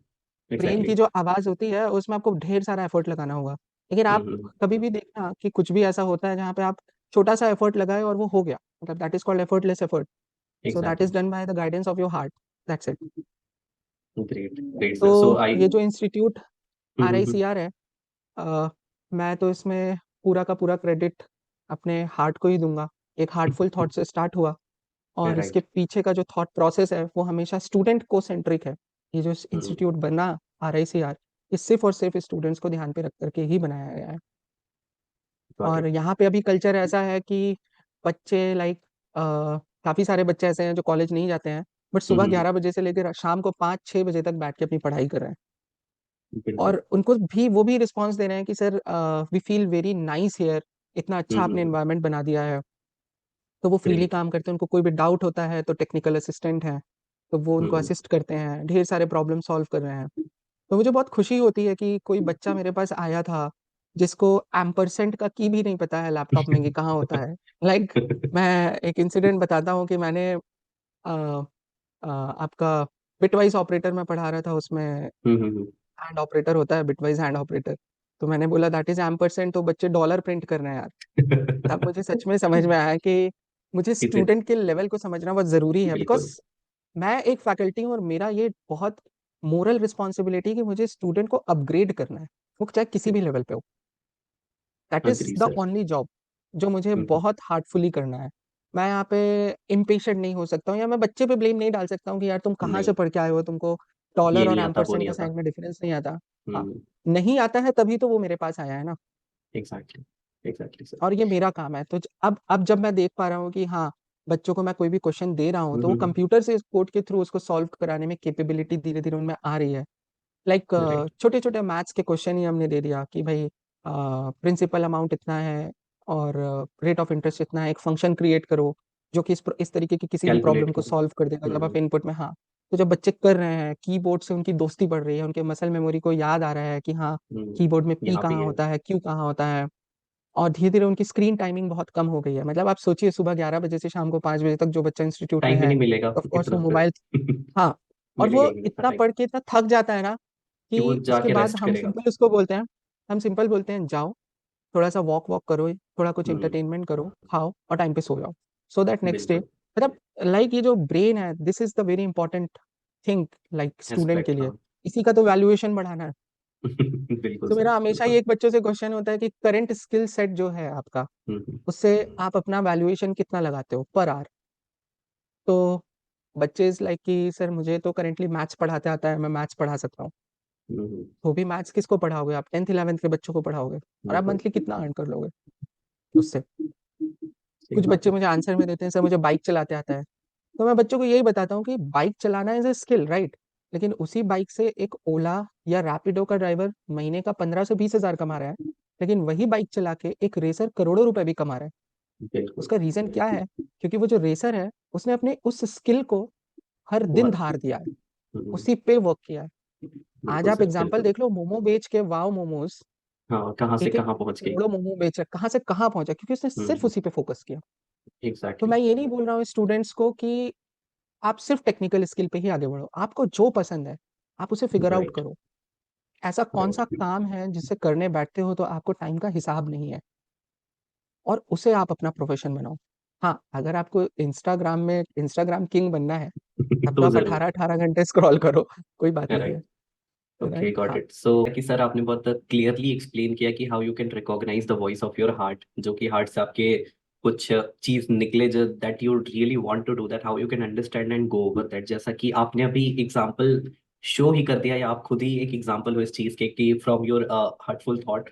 एग्जैक्टली। की जो आवाज होती है उसमें आपको ढेर सारा एफर्ट लगाना होगा। लेकिन आप हम्म। कभी भी देखना कि कुछ भी ऐसा होता है जहाँ पे आप छोटा सा एफर्ट लगाए और वो हो गया, मतलब that is called effortless effort. So that exactly. Is done by the guidance of your heart, that's it. Great great sir, so तो आई। ये जो institute R I hmm. C R है, मैं तो इसमें पूरा का पूरा क्रेडिट अपने हार्ट को ही दूंगा। एक हार्टफुल थॉट से स्टार्ट हुआ, और इसके राइट। पीछे का जो थॉट प्रोसेस है वो हमेशा स्टूडेंट को सेंट्रिक है। ये जो हम्म। इंस्टीट्यूट बना, आर आई सी आर, ये सिर्फ और सिर्फ स्टूडेंट्स को ध्यान पे रख करके ही बनाया गया है। गॉट और इट। यहाँ पे अभी कल्चर ऐसा है कि बच्चे लाइक काफ़ी सारे बच्चे ऐसे हैं जो कॉलेज नहीं जाते हैं, बट सुबह हम्म। 11 बजे से लेकर शाम को 5-6 बजे तक बैठ के अपनी पढ़ाई कर रहे हैं। बिल्कुल। और उनको भी वो भी रिस्पॉन्स दे रहे हैं कि sir we feel very nice here, इतना अच्छा आपने हम्म। इन्वायरमेंट बना दिया है। तो वो फ्रीली ग्रेट। काम करते हैं, उनको कोई भी डाउट होता है तो टेक्निकल असिस्टेंट है, तो वो उनको हम्म। असिस्ट करते हैं, ढेर सारे प्रॉब्लम सॉल्व कर रहे हैं। तो मुझे बहुत खुशी होती है कि कोई बच्चा मेरे पास आया था जिसको एम्परसेंट का की भी नहीं पता है लैपटॉप में कि कहाँ होता है। लाइक मैं एक इंसिडेंट बताता हूँ कि मैंने आपका बिटवाइज ऑपरेटर में पढ़ा रहा था, उसमें हम्म। हैंड ऑपरेटर होता है, बिटवाइज हैंड ऑपरेटर। तो मैंने बोला दैट इज एम्परसेंट, तो बच्चे डॉलर प्रिंट कर रहे हैं यार। तब मुझे सच में समझ में आया कि मुझे इसे। स्टूडेंट के लेवल को समझना बहुत जरूरी है, बिकॉज बिल्कुल। मैं एक फैकल्टी हूँ और मेरा ये बहुत मोरल रिस्पॉन्सिबिलिटी कि मुझे स्टूडेंट को अपग्रेड करना है, वो चाहे किसी भी लेवल पे हो। That is agree the sir. Only job जो मुझे हम्म। बहुत हार्टफुली करना है। मैं यहाँ पे इम्पेशेंट नहीं हो सकता हूँ, या मैं बच्चे पे ब्लेम नहीं डाल सकता हूँ कि यार तुम कहाँ से नहीं, पढ़ के आए हो, तुमको ये डॉलर और नहीं आता वो एम्परसेंट नहीं का आता। साइन में डिफरेंस नहीं आता। हाँ, हम्म। नहीं आता है तभी तो वो मेरे पास आया है ना। एग्जैक्टली। Exactly sir. और ये मेरा काम है, तो अब जब मैं देख पा रहा हूँ कि हाँ, बच्चों को मैं कोई भी क्वेश्चन दे रहा हूँ तो वो हम्म। कंप्यूटर से कोड के थ्रू उसको सॉल्व कराने में कैपेबिलिटी धीरे धीरे उनमें आ रही है। Like right. छोटे छोटे मैथ्स के क्वेश्चन ही हमने दे दिया कि भाई प्रिंसिपल अमाउंट इतना है और रेट ऑफ इंटरेस्ट इतना है, एक फंक्शन क्रिएट करो जो कि इस तरीके की किसी भी कैलकुलेट प्रॉब्लम को करो। सॉल्व कर देगा जब आप हम्म। इनपुट में। हाँ, तो जब बच्चे कर रहे हैं, कीबोर्ड से उनकी दोस्ती बढ़ रही है, उनके मसल मेमोरी को याद आ रहा है कि हाँ, कीबोर्ड में पी यहाँ पे कहाँ ये होता है, क्यू कहाँ होता है। और धीरे धीरे उनकी स्क्रीन टाइमिंग बहुत कम हो गई है, मतलब आप सोचिए सुबह 11 बजे से शाम को 5 बजे तक जो बच्चा इंस्टीट्यूट में टाइम भी है, नहीं मिलेगा तो ऑफकोर्स वो इतना फिर। मोबाइल। हाँ, और मिलेगा वो ही नहीं इतना इतना टाइम पढ़ के इतना थक जाता है ना कि वो कि उसके जाके बाद रेस्ट हम करेगा। सिंपल उसको बोलते हैं, हम सिंपल बोलते हैं जाओ थोड़ा सा वॉक वॉक करो, थोड़ा कुछ हम्म, एंटरटेनमेंट करो, खाओ और टाइम पे सो जाओ, सो दैट नेक्स्ट डे, बिल्कुल मतलब लाइक ये जो ब्रेन है, this is the very important thing like student के एस्पेक्ट, लिए, हाँ। इसी का तो वैल्यूएशन बढ़ाना है। बिल्कुल तो सर, मेरा हमेशा ही बिल्कुल। एक बच्चों से क्वेश्चन होता है कि करंट स्किल सेट जो है आपका, हम्म, उससे आप अपना वैल्यूएशन कितना लगाते हो पर आवर। तो बच्चे इज लाइक कि सर मुझे तो करेंटली मैथ्स पढ़ाते आता है, मैं मैथ्स पढ़ा सकता हूँ। हम्म, तो भी मैथ्स किसको पढ़ाओगे आप, 10th 11th के बच्चों को पढ़ाओगे, और आप बिल्कुल मंथली कितना अर्न कर लोगे उससे। सही कुछ बात बच्चे है। मुझे आंसर में देते हैं सर मुझे बाइक चलाते आता है, तो मैं बच्चों को यही बताता हूँ कि बाइक चलाना इज ए स्किल, राइट, लेकिन उसी बाइक से एक ओला या रैपिडो का ड्राइवर महीने का 15 से 20 हजार कमा रहा है, लेकिन वही बाइक चला के एक रेसर करोड़ों रुपए भी कमा रहा है। बिल्कुल। उसका रीजन क्या है? क्योंकि वो जो रेसर है उसने अपने उस स्किल को हर दिन वर्क धार की। दिया है, हम्म, उसी पे वर्क किया है। आज बिल्कुल आप सर, एग्जांपल बिल्कुल। देख लो, मोमो बेच के वाओ मोमोज हाँ, कहाँ से एक एक कहाँ पहुंच गई। करोड़ों मोमो बेच रहा है, कहाँ से कहाँ पहुंचा, क्योंकि उसने सिर्फ हम्म, उसी पे फोकस किया। तो एग्जैक्टली। मैं ये नहीं बोल रहा हूँ स्टूडेंट्स को कि आप सिर्फ टेक्निकल स्किल पे ही आगे बढ़ो, आपको जो पसंद है आप उसे फिगर आउट राइट, करो। ऐसा कौन सा राइट। काम है जिससे करने बैठते हो तो आपको टाइम का हिसाब नहीं है, और उसे आप अपना प्रोफेशन बनाओ। हाँ, अगर आपको इंस्टाग्राम में इंस्टाग्राम किंग बनना है, तब तो तो आप जरूर। 18 18 घंटे स्क्रॉल करो, कोई बात नहीं है। राइट। ओके, राइट, गॉट हाँ। इट। सो कि सर आपने बहुत क्लियरली एक्सप्लेन किया कि how you can recognise the voice of your heart, जो कि हार्ट से आपके कुछ चीज निकले जो that you really want to do that, how you can understand and go over that. जैसा कि आपने अभी एग्जांपल शो ही कर दिया, या आप खुद ही एक एग्जांपल हो इस चीज के कि from your heartful thought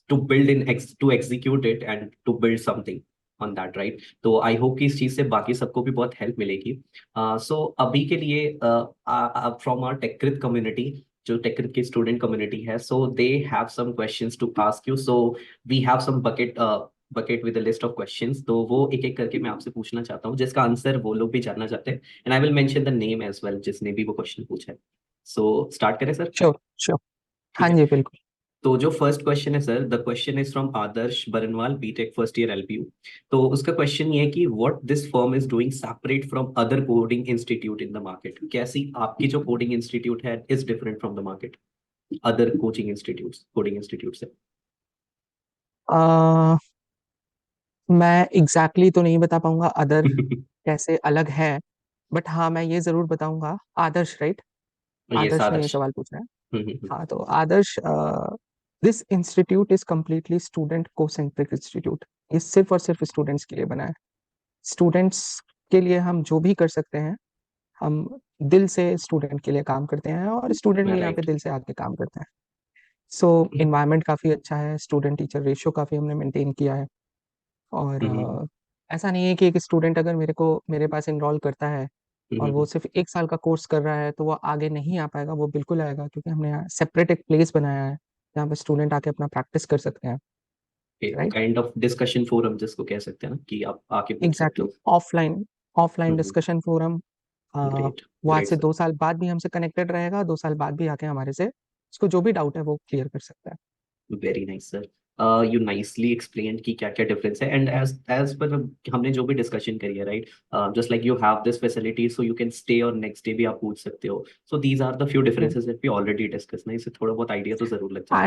to build in to execute it and to build something on that, right. तो आई होप कि इस चीज से बाकी सबको भी बहुत हेल्प मिलेगी। सो अभी के लिए फ्रॉम आवर टेक्कृत कम्युनिटी, जो टेक्निक की स्टूडेंट कम्युनिटी है, so they have some questions to ask you. So we have some bucket with a list of questions, तो वो एक एक करके मैं आपसे पूछना चाहता हूँ, जिसका आंसर वो लोग भी जानना चाहते हैं, and I will mention the name as well जिसने भी वो क्वेश्चन पूछा है। सो स्टार्ट करें सर? Sure, sure. ठीक हाँ है। जी, बिल्कुल। तो जो फर्स्ट क्वेश्चन है sir, the question is from Adarsh Baranwal, BTech first year LPU. तो उसका क्वेश्चन ये है कि what this firm is doing separate from other coding institute in the market. कैसी आपकी जो कोडिंग इंस्टीट्यूट है is different from the market, other coaching institutes, coding institute से। आ, मैं एग्जैक्टली तो नहीं बता पाऊंगा अदर कैसे अलग है, बट हाँ मैं ये जरूर बताऊंगा। आदर्श, राइट? यस, आदर्श ने ये आदर्श। सवाल पूछा है। हम्म। हाँ, तो Adarsh, this institute is completely student को सेंट्रिक इंस्टीट्यूट। ये सिर्फ और सिर्फ स्टूडेंट्स के लिए बना है। स्टूडेंट्स के लिए हम जो भी कर सकते हैं, हम दिल से स्टूडेंट के लिए काम करते हैं, और स्टूडेंट भी यहाँ पे राइट। दिल से आके काम करते हैं। सो इन्वायरमेंट काफ़ी अच्छा है, स्टूडेंट टीचर रेशियो काफ़ी हमने मेंटेन किया है। और हम्म, ऐसा नहीं है कि एक स्टूडेंट अगर मेरे पास इनरोल करता है और वो हम्म, सिर्फ 1 साल का कोर्स कर रहा है तो वो आगे नहीं आ पाएगा, वो बिल्कुल आएगा, क्योंकि हमने यहाँ सेपरेट एक प्लेस बनाया है जहाँ पे स्टूडेंट आके अपना प्रैक्टिस कर सकते हैं। Right, kind of discussion forum जिसको कह सकते हैं ना, कि आप आके पूछ सकते एग्जैक्टली। हो। ऑफलाइन ऑफलाइन हम्म, डिस्कशन फोरम। ग्रेट, वो आज ग्रेट से सर। 2 साल बाद भी हमसे कनेक्टेड रहेगा, 2 साल बाद भी आके हमारे से उसको जो भी डाउट है वो क्लियर कर सकता है। Very nice sir. You nicely explain कि क्या क्या डिफरेंस है, एंड एज एज पर हमने जो भी डिस्कशन करी है, right, just like you have this facility so you can stay और नेक्स्ट डे भी आप पूछ सकते हो। So these are the few differences that we already discuss ना, इससे थोड़ा बहुत आइडिया तो जरूर लग जाएगा।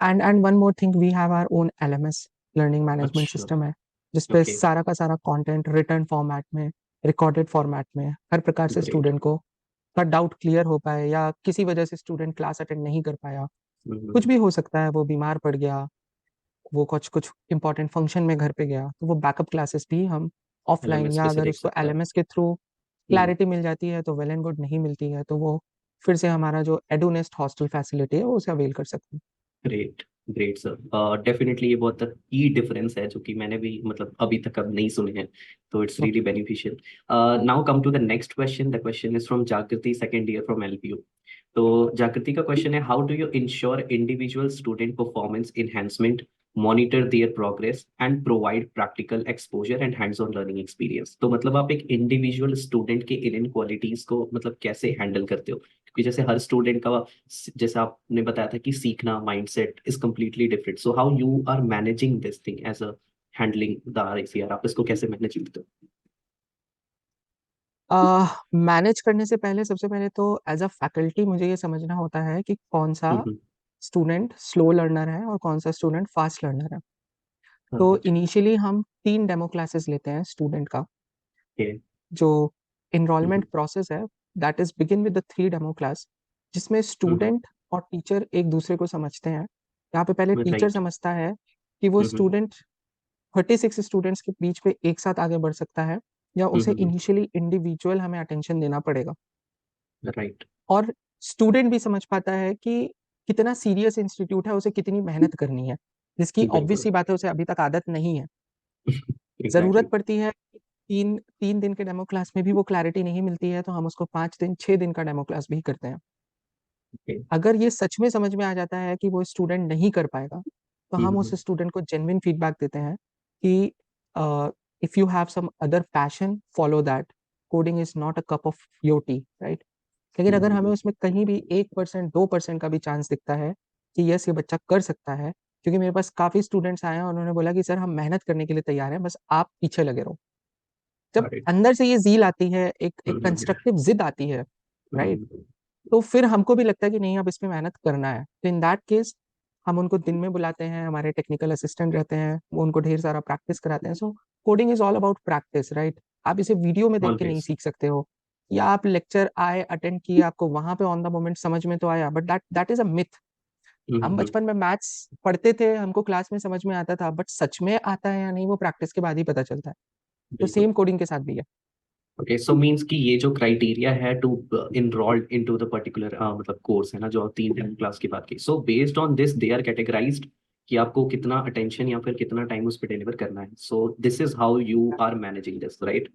And and one more thing, we have our own LMS, learning management अच्छा। सिस्टम है, जिसपे ओके। सारा का सारा कंटेंट रिटर्न फॉर्मेट में, रिकॉर्डेड फॉर्मेट में, हर प्रकार से ग्रेट। स्टूडेंट को का डाउट क्लियर हो पाए, या किसी वजह से स्टूडेंट क्लास अटेंड नहीं कर पाया, कुछ भी हो सकता है, वो बीमार पड़ गया, वो कुछ कुछ इंपॉर्टेंट फंक्शन में घर पे गया, तो वो बैकअप क्लासेस भी हम ऑफलाइन, एलएमएस पे या से अगर देख उसको सकता है। एलएमएस के थ्रू हम्म, क्लैरिटी मिल जाती है तो वेल एंड गुड, नहीं मिलती है तो वो फिर से हमारा जो एडुनेस्ट हॉस्टल फैसिलिटी है वो उसे अवेल कर सकते हैं। Great, great sir. डेफिनेटली ये बहुत की डिफरेंस है जो कि मैंने भी मतलब अभी तक अब नहीं सुने हैं, तो it's really okay. Beneficial. Now come to the next question, the question is from Jagriti, second year from LPU. तो जागृति का क्वेश्चन है, how do you ensure individual student performance enhancement, monitor their progress and provide practical exposure and hands on learning experience. तो मतलब आप एक individual student के इन qualities को मतलब कैसे हैंडल करते हो, क्योंकि जैसे हर स्टूडेंट का, जैसे आपने बताया था कि सीखना mindset is completely different, so how you are managing this thing as a handling the RICR, आप इसको कैसे मैनेज करते हो? मैनेज करने से पहले सबसे पहले तो एज अ फैकल्टी मुझे ये समझना होता है कि कौन सा हम्म, स्टूडेंट स्लो लर्नर है और कौन सा स्टूडेंट फास्ट लर्नर है। तो राइट। इनिशियली हम 3 डेमो क्लासेस लेते हैं स्टूडेंट का। ओके। जो इनरोलमेंट प्रोसेस है, that is begin with the 3 demo class, जिसमें स्टूडेंट और टीचर एक दूसरे को समझते हैं। यहाँ पे पहले टीचर राइट। समझता है कि वो स्टूडेंट 36 स्टूडेंट्स के बीच में एक साथ आगे बढ़ सकता है, या उसे इनिशियली इंडिविजुअल हमें अटेंशन देना पड़ेगा। राइट। और स्टूडेंट भी समझ पाता है कि कितना सीरियस इंस्टीट्यूट है, उसे कितनी मेहनत करनी है, जिसकी ऑब्वियस बिल्कुल। सी बात है उसे अभी तक आदत नहीं है। एग्जैक्टली। जरूरत पड़ती है, तीन तीन दिन के डेमो क्लास में भी वो क्लैरिटी नहीं मिलती है तो हम उसको 5 दिन 6 दिन का डेमो क्लास भी करते हैं। ओके। अगर ये सच में समझ में आ जाता है कि वो स्टूडेंट नहीं कर पाएगा, तो हम उस स्टूडेंट को जेन्युइन फीडबैक देते हैं कि if you have some other passion, follow that. Coding is not a cup of your tea, right? लेकिन अगर हमें उसमें कहीं भी 1% 2% का भी चांस दिखता है कि यस ये बच्चा कर सकता है, क्योंकि मेरे पास काफी स्टूडेंट्स आए हैं और उन्होंने बोला कि सर हम मेहनत करने के लिए तैयार हैं, बस आप पीछे लगे रहो। जब राइट। अंदर से ये जील आती है, एक एक कंस्ट्रक्टिव जिद आती है, राइट, तो फिर हमको भी लगता है कि नहीं अब इसमें मेहनत करना है। तो इन दैट केस हम उनको दिन में बुलाते हैं, हमारे टेक्निकल असिस्टेंट रहते हैं, वो उनको ढेर सारा प्रैक्टिस कराते हैं। So coding is all about practice, right? आप इसे वीडियो में देख के नहीं ऑलवेज। सीख सकते हो, या आप लेक्चर आए अटेंड किए, आपको वहां पे ऑन द मोमेंट समझ में तो आया, but that that is a myth. हम बचपन में मैथ्स पढ़ते थे, हमको क्लास में समझ में आता था, बट सच में आता है या नहीं वो प्रैक्टिस के बाद ही पता चलता है। तो बिल्कुल। सेम कोडिंग के साथ भी है। ओके, सो मीन्स कि ये जो क्राइटेरिया है to enrolled into the particular मतलब कोर्स है ना, जो 3 दिन क्लास की बात की, so based on this they are categorised कि आपको कितना अटेंशन या फिर कितना टाइम उस पर डिलीवर करना है। So this is how you are managing this, right?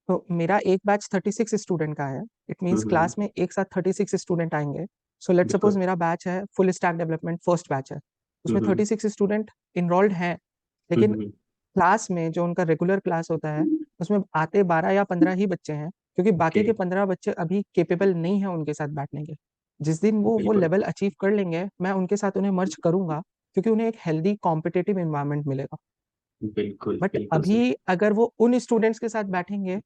तो मेरा एक बैच 36 स्टूडेंट का है। इट मीन्स क्लास में एक साथ 36 स्टूडेंट आएंगे। सो लेट सपोज बिल्कुल। मेरा बैच है full stack development first batch है, उसमें हम्म। 36 स्टूडेंट इनरोल्ड हैं। लेकिन हम्म। क्लास में जो उनका रेगुलर क्लास होता है, उसमें आते 12 या 15 ही बच्चे हैं, क्योंकि ओके। बाकी के 15 बच्चे अभी केपेबल नहीं है उनके साथ बैठने के। जिस दिन वो बिल्कुल। लेवल अचीव कर लेंगे, मैं उनके साथ उन्हें मर्ज करूंगा, क्योंकि उन्हें एक हेल्दी कॉम्पिटेटिव इन्वायरमेंट मिलेगा। बिल्कुल। बट बिल्कुल सर। अभी अगर वो उन स्टूडेंट्स के साथ बैठेंगे,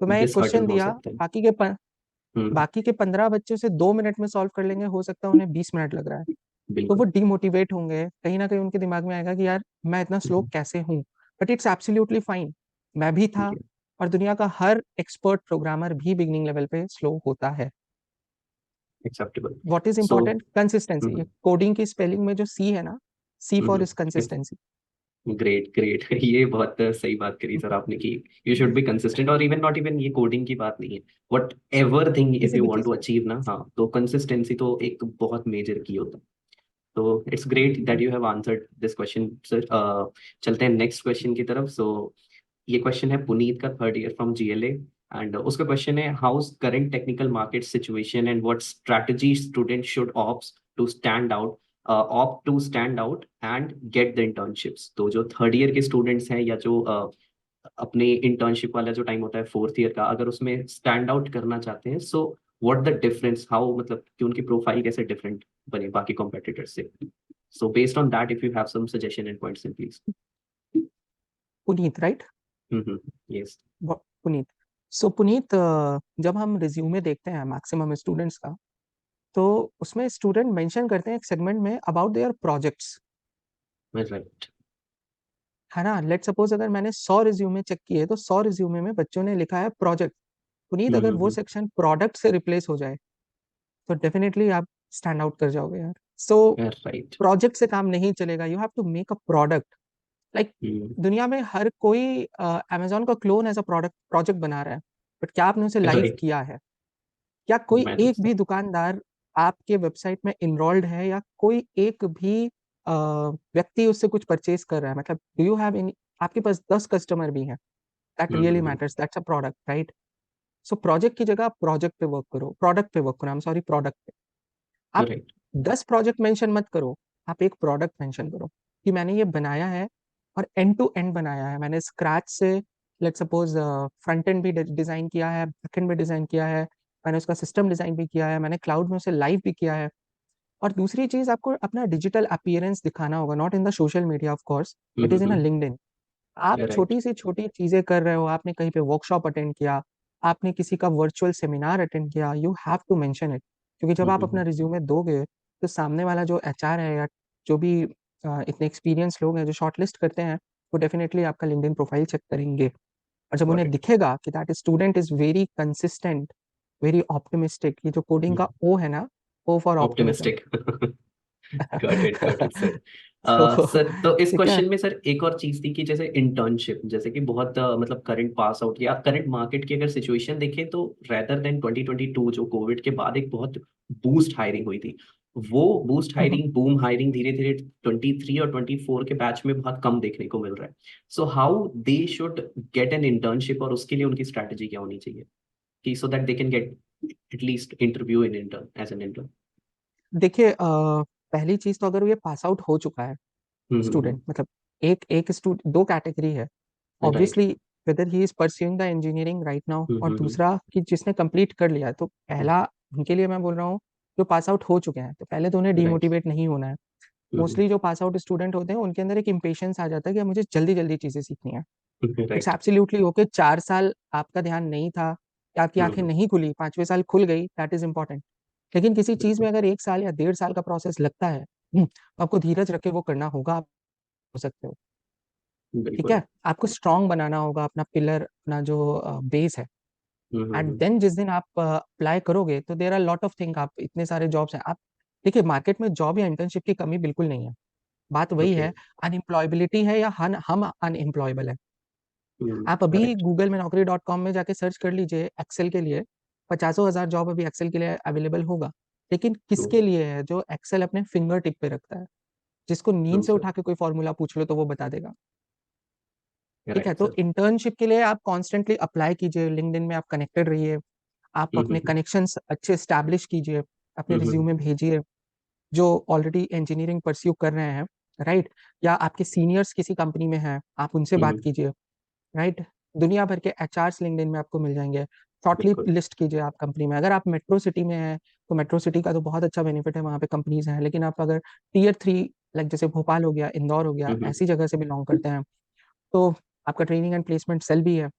तो मैं एक दिस हर्टल क्वेश्चन हो दिया, सकता है। बाकी के हम्म। बाकी के 15 बच्चे उसे 2 मिनट में सॉल्व कर लेंगे, हो सकता है उन्हें 20 मिनट लग रहा है। तो वो बिल्कुल। डिमोटिवेट होंगे, कहीं ना कहीं उनके दिमाग में आएगा कि यार मैं इतना स्लो कैसे हूँ। बट इट्स एब्सोल्युटली फाइन, मैं भी था, और दुनिया का हर एक्सपर्ट प्रोग्रामर भी बिगिनिंग लेवल पे स्लो होता है। Acceptable. What is so important? Consistency. ये कोडिंग की स्पेलिंग में जो सी है ना, C for is consistency. Great great. ये बहुत सही बात करी सर आपने कि यू शुड बी कंसिस्टेंट, और इवन नॉट इवन ये कोडिंग की बात नहीं है, वट एवर थिंग इफ किसी यू भी वांट चीज टू में। अचीव ना, हाँ, तो कंसिस्टेंसी तो एक बहुत मेजर की होता है। तो it's great that you have answered this question sir. चलते हैं नेक्स्ट क्वेश्चन की तरफ। सो ये क्वेश्चन है पुनीत का, 3rd year from GLA. And उसका क्वेश्चन है, how's current technical market situation and what strategy student should opt to stand out and get the internships. तो जो 3rd ईयर के स्टूडेंट्स हैं, या जो अपने इंटर्नशिप वाला जो टाइम होता है 4th ईयर का, अगर उसमें स्टैंड आउट करना चाहते हैं, so what the difference, how, मतलब कि उनकी प्रोफाइल कैसे डिफरेंट बने बाकी कॉम्पिटिटर्स से। So based on that if you have some suggestion and points in please. Puneet, right? Yes. Puneet. So Puneet, जब हम रिज्यूमे देखते हैं मैक्सिमम स्टूडेंट्स का, तो उसमें स्टूडेंट मेंशन करते हैं एक सेगमेंट में अबाउट देयर प्रोजेक्ट्स, राइट। है ना? लेट सपोज अगर मैंने 100 रिज्यूमे चेक किए, तो 100 रिज्यूमे में बच्चों ने लिखा है प्रोजेक्ट। पुनीत, अगर वो सेक्शन प्रोडक्ट से रिप्लेस हो जाए, तो डेफिनेटली आप स्टैंड आउट कर जाओगे यार। सो राइट। प्रोजेक्ट से काम नहीं चलेगा, you have to make a product. Like दुनिया में हर कोई अमेजोन का clone as a product project बना रहा है, बट क्या आपने उसे लाइव राइट। किया है? क्या कोई मैं तो एक भी दुकानदार आपके वेबसाइट में इनरोल्ड है, या कोई एक भी व्यक्ति उससे कुछ परचेज कर रहा है? मतलब डू यू हैव इन, आपके पास 10 कस्टमर भी हैं, that really matters, that's a product, right? So project की जगह प्रोजेक्ट पे वर्क करो, प्रोडक्ट पे वर्क करो, आई एम सॉरी, प्रोडक्ट पे। आप राइट। 10 प्रोजेक्ट मेंशन मत करो, आप एक प्रोडक्ट मेंशन करो कि मैंने ये बनाया है, और एंड टू एंड बनाया है, मैंने स्क्रैच से, लेट सपोज फ्रंट एंड भी डिजाइन किया है, बैक एंड भी डिजाइन किया है, मैंने उसका सिस्टम डिजाइन भी किया है, मैंने क्लाउड में उसे लाइव भी किया है। और दूसरी चीज, आपको अपना डिजिटल अपीयरेंस दिखाना होगा, not in the social media of course, it is in a LinkedIn. आप राइट। छोटी से छोटी चीजें कर रहे हो, आपने कहीं पे वर्कशॉप अटेंड किया, आपने किसी का वर्चुअल सेमिनार अटेंड किया, you have to mention it. क्योंकि जब आप अपना रिज्यूमे दोगे, तो सामने वाला जो एचआर है या जो भी इतने एक्सपीरियंस लोग हैं जो शॉर्टलिस्ट करते हैं, वो डेफिनेटली आपका लिंक्डइन प्रोफाइल चेक करेंगे। और जब गॉट उन्हें इट। दिखेगा कि that student is very consistent, very optimistic, ये जो कोडिंग का ओ है ना, O for optimism. Optimistic. Got it sir. तो सर तो इस ठीक है। क्वेश्चन में सर एक और चीज थी कि जैसे इंटर्नशिप, जैसे कि बहुत मतलब करंट पास आउट या करंट मार्केट की अगर सिचुएशन देखें तो रेदर देन 2022 जो कोविड के बाद एक बहुत बूस्ट हायरिंग हुई थी, वो बूस्ट हायरिंग बूम हायरिंग धीरे धीरे 23 और 24 के बैच में बहुत कम देखने को मिल रहा है। So how they should get an internship, और उसके लिए उनकी स्ट्रैटेजी क्या होनी चाहिए कि so that they can get at least interview in intern as an intern. देखिए पहली चीज तो अगर ये पास आउट हो चुका है हम्म। स्टूडेंट, मतलब एक एक स्टूडेंट, दो कैटेगरी है right. Obviously, weather he is pursuing the engineering right now, और हम्म। दूसरा कि जिसने कंप्लीट कर लिया है। तो पहला उनके लिए मैं बोल रहा हूँ, जो पास आउट हो चुके हैं, तो पहले तो उन्हें राइट। डिमोटिवेट नहीं होना है। मोस्टली जो पास आउट स्टूडेंट होते हैं उनके अंदर एक इम्पेशंस आ जाता है कि मुझे जल्दी जल्दी चीजें सीखनी है। It's right. एब्सोल्युटली ओके, 4 साल आपका ध्यान नहीं था या आपकी आंखें नहीं खुली, 5वें साल खुल गई, दैट इज इंपॉर्टेंट। लेकिन किसी चीज में बिल्कुल। अगर 1 साल या 1.5 साल का प्रोसेस लगता है, तो आपको धीरज रख के वो करना होगा, आप हो सकते हो। ठीक बिल्कुल। है, आपको स्ट्रांग बनाना होगा अपना पिलर, अपना जो बेस है। And hmm. देन जिस दिन आप अप्लाई करोगे तो there are lot of thing, आप इतने सारे जॉब्स हैं आप। देखिए मार्केट में जॉब या इंटर्नशिप की कमी बिल्कुल नहीं है। बात वही ओके। है, अनएम्प्लॉयबिलिटी है या हम अनएम्प्लॉयबल है। आप अभी करेक्ट। गूगल में naukri.com में जाके सर्च कर लीजिए एक्सेल के लिए, 50,000 जॉब अभी एक्सेल के लिए अवेलेबल होगा। लेकिन ट्रू। किसके लिए है? जो एक्सेल अपने फिंगर टिप पे रखता है, जिसको नींद ट्रू से सर। उठा के कोई फॉर्मूला पूछ लो तो वो बता देगा। ठीक है, राइट तो सर। इंटर्नशिप के लिए आप कॉन्स्टेंटली अप्लाई कीजिए, लिंक्डइन में आप कनेक्टेड रहिए, आप अपने हम्म। कनेक्शंस अच्छे स्टैब्लिश कीजिए, अपने हम्म। रिज्यूमे भेजिए जो ऑलरेडी इंजीनियरिंग परस्यू कर रहे हैं, राइट? या आपके सीनियर्स किसी कंपनी में हैं, आप उनसे बात हम्म। कीजिए, राइट? दुनिया भर के एचआर्स लिंक्डइन में आपको मिल जाएंगे। शॉर्टली बिल्कुल। लिस्ट कीजिए आप कंपनी में, अगर आप मेट्रो सिटी में हैं तो मेट्रो सिटी का तो बहुत अच्छा बेनिफिट है, वहाँ पे कंपनीज हैं। लेकिन आप अगर टीयर 3, लाइक जैसे भोपाल हो गया, इंदौर हो गया, हम्म। ऐसी जगह से बिलोंग करते हैं, तो आपका ट्रेनिंग एंड प्लेसमेंट सेल भी है।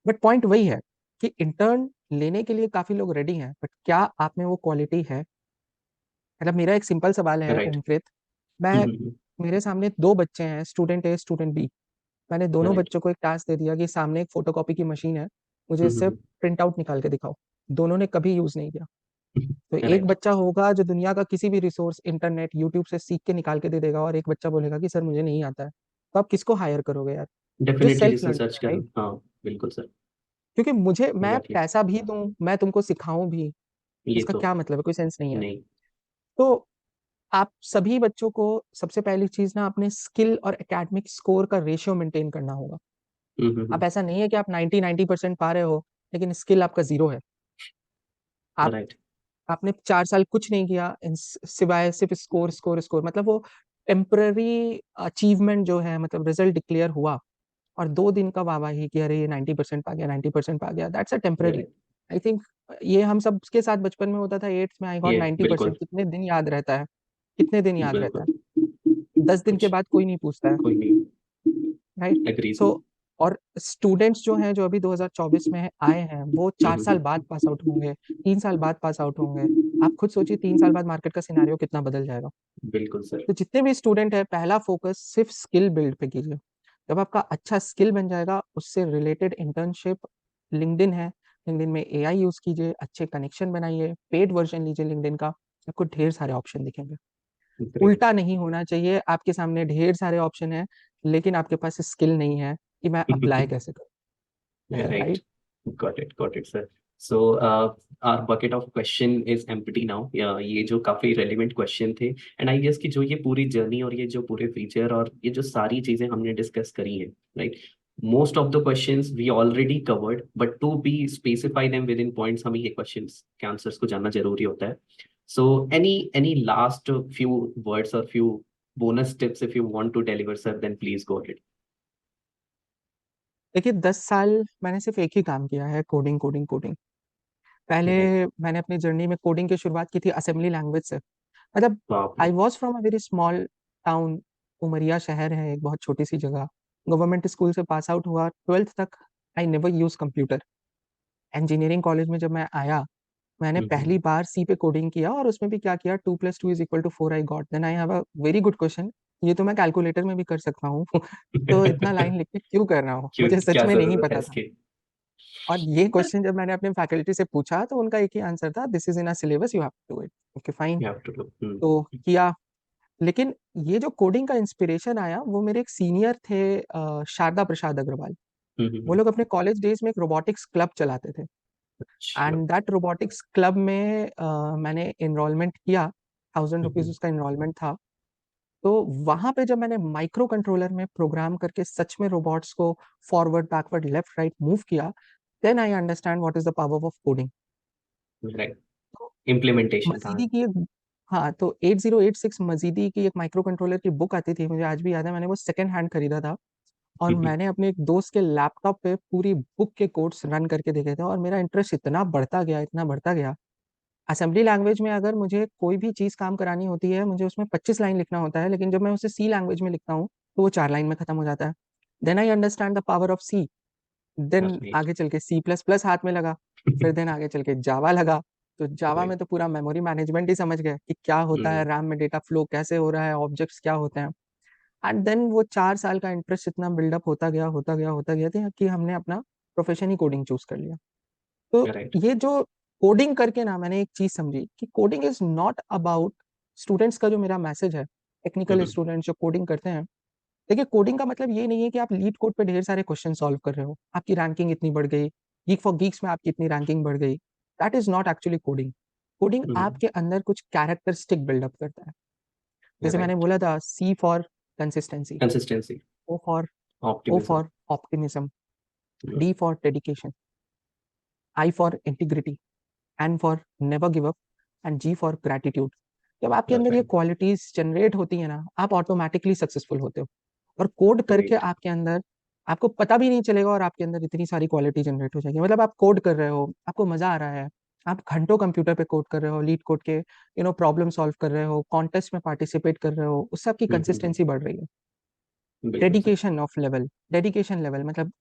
बट पॉइंट वही है कि इंटर्न लेने के लिए काफी लोग रेडी हैं, बट क्या आप में वो क्वालिटी है? मतलब मेरा एक सिंपल सवाल है राइट। ओमकृत, मैं, मेरे सामने दो बच्चे हैं, स्टूडेंट ए स्टूडेंट बी, मैंने दोनों राइट। बच्चों को एक टास्क दे दिया कि सामने एक फोटोकॉपी की मशीन है, मुझे इससे प्रिंट आउट निकाल के दिखाओ। दोनों ने कभी यूज नहीं किया। तो एक राइट। बच्चा होगा जो दुनिया का किसी भी रिसोर्स, इंटरनेट, यूट्यूब से सीख के निकाल के दे देगा, और एक बच्चा बोलेगा कि सर मुझे नहीं आता है। तो आप किसको हायर करोगे यार? जो डेफिनेटली सेल्फ जिसने लर्निंग सर्च है, कर। राइट? हाँ। बिल्कुल सर। क्योंकि मुझे, मैं एग्जैक्टली। पैसा भी दूं, मैं तुमको सिखाऊं भी, ये इसका तो क्या मतलब है? कोई सेंस नहीं है। नहीं। तो आप सभी बच्चों को सबसे पहली चीज ना अपने स्किल और एकेडमिक स्कोर का रेशियो मेंटेन करना होगा। आप, ऐसा नहीं है कि आप 90% पा रहे हो लेकिन स्किल आपका जीरो है। आप, राइट। आपने 4 साल कुछ नहीं किया सिवाय सिर्फ स्कोर स्कोर स्कोर, मतलब वो टेम्पररी अचीवमेंट जो है, मतलब रिजल्ट डिक्लेयर हुआ और 2 दिन का वाहवाही कि अरे ये 90% पा गया, 90% पा गया, that's a temporary. Right. I think ये हम सब के साथ बचपन में होता था, 8th में आई गॉट ये 90%, बिल्कुल। कितने दिन याद रहता है? कितने दिन याद रहता है? बिल्कुल। 10 दिन के कुछ बाद कोई नहीं पूछता है, कोई नहीं। राइट? Agree so sir. और स्टूडेंट्स जो हैं जो अभी 2024 में आए हैं, वो 4 साल बाद पास आउट होंगे, 3 साल बाद पास आउट होंगे। आप खुद सोचिए 3 साल बाद मार्केट का सिनेरियो कितना बदल जाएगा। बिल्कुल सर। तो जितने भी स्टूडेंट है, पहला फोकस सिर्फ स्किल बिल्ड पे कीजिए। जब आपका अच्छा स्किल बन जाएगा, उससे रिलेटेड इंटर्नशिप, लिंक्डइन है, लिंक्डइन में एआई यूज कीजिए, अच्छे कनेक्शन बनाइए, पेड वर्जन लीजिए लिंक्डइन का, आपको ढेर सारे ऑप्शन दिखेंगे। ग्रेट। उल्टा नहीं होना चाहिए, आपके सामने ढेर सारे ऑप्शन है लेकिन आपके पास स्किल नहीं है कि मैं अप्लाई कैसे करूँ, Right. Right? Got it, sir. So, our bucket of question is empty now. ये जो काफी relevant question थे, and I guess कि जो ये पूरी journey और ये जो पूरे feature और ये जो सारी चीजें हमने discuss करी हैं, right? Most of the questions we already covered, but to be specify them within points, हमें ये questions के answers को जानना जरूरी होता है. So, any last few words or few bonus tips if you want to deliver, sir, then please go ahead. देखिए 10 साल मैंने सिर्फ एक ही काम किया है, कोडिंग कोडिंग कोडिंग। पहले Right. मैंने अपनी जर्नी में कोडिंग की शुरुआत की थी असेंबली लैंग्वेज से। मतलब बाप रे। I was from a very small town, Umaria शहर है, एक बहुत छोटी सी जगह। गवर्नमेंट स्कूल से पास आउट हुआ, 12th तक I never use computer. Engineering college में जब मैं आया मैंने पहली बार सी पे कोडिंग किया और उसमें भी क्या किया, 2 + 2 = 4 I got, then I have a very good question, ये तो मैं कैलकुलेटर में भी कर सकता हूँ तो इतना लाइन लिख के क्यों कर रहा हूँ, क्यों, मुझे सच क्या में नहीं जरूरत है पता था। इसकी? और ये क्वेश्चन जब मैंने अपने फैकल्टी से पूछा तो उनका एक ही आंसर था, this is in a syllabus, you have to do it. Okay fine, You have to do. तो किया। लेकिन ये जो कोडिंग का इंस्पिरेशन आया वो मेरे एक सीनियर थे, शारदा प्रसाद अग्रवाल। वो लोग अपने कॉलेज डेज में एक रोबोटिक्स क्लब चलाते थे, अच्छा। एंड दैट रोबोटिक्स क्लब में मैंने इनरोलमेंट किया, 1000 रुपीज उसका इनरोलमेंट था। तो वहां पे जब मैंने माइक्रो कंट्रोलर में प्रोग्राम करके सच में रोबोट्स को forward backward left right move किया, then I understand what is the power of coding. Right, implementation था। मजीदी की एक, हाँ, तो 8086 मजीदी की एक माइक्रो कंट्रोलर की बुक आती थी, मुझे आज भी याद है, मैंने वो सेकंड हैंड खरीदा था। और मैंने अपने एक दोस्त के लैपटॉप पे पूरी बुक के कोड्स रन करके देखे थे, और मेरा इंटरेस्ट इतना बढ़ता गया, इतना बढ़ता गया। असेंबली लैंग्वेज में अगर मुझे कोई भी चीज काम करानी होती है, मुझे उसमें 25 लाइन लिखना होता है, लेकिन जब मैं उसे सी लैंग्वेज में लिखता हूँ तो वो 4 लाइन में खत्म हो जाता है। Then I understand the power of C. Then right. आगे चल के C++ हाथ में लगा, फिर देन आगे चल के जावा लगा। तो जावा में राइट। तो पूरा मेमोरी मैनेजमेंट ही समझ गए कि क्या होता है, रैम में डेटा फ्लो कैसे हो रहा है, ऑब्जेक्ट्स क्या होते हैं। एंड देन वो 4 साल का इंटरेस्ट इतना बिल्डअप होता गया, होता गया, होता गया था कि हमने अपना प्रोफेशन ही कोडिंग चूज कर लिया। तो राइट। ये जो कोडिंग करके ना मैंने एक चीज समझी कि coding is not about, students का जो मेरा मैसेज है, टेक्निकल स्टूडेंट्स जो कोडिंग करते हैं, देखिए कोडिंग का मतलब ये नहीं है कि आप लीड कोड पे ढेर सारे क्वेश्चन सॉल्व कर रहे हो, आपकी रैंकिंग इतनी बढ़ गई, गीक फॉर गीक्स में आपकी इतनी रैंकिंग बढ़ गई। That is not actually coding. Coding आपके अंदर कुछ कैरेक्टरिस्टिक बिल्डअप करता है। जैसे मैंने राइट। बोला था, C for consistency, consistency. O for O optimism. For optimism, D for dedication, I for integrity, N for never give up, and G for gratitude. जब आपके अंदर ये राइट। क्वालिटीज जनरेट होती है ना, आप ऑटोमेटिकली सक्सेसफुल होते हो। और कोड करके ग्रेट। आपके अंदर, आपको पता भी नहीं चलेगा और आपके अंदर इतनी सारी क्वालिटी जनरेट हो जाएगी। मतलब आप कोड कर रहे हो, आपको मजा आ रहा है, आप घंटों कंप्यूटर पे कोड कर रहे हो, लीड कोड के प्रॉब्लम सॉल्व कर रहे हो, कॉन्टेस्ट में पार्टिसिपेट कर रहे हो, उससे आपकी कंसिस्टेंसी बढ़ रही है। बिल्कुल sir. Dedication of level, dedication level मतलब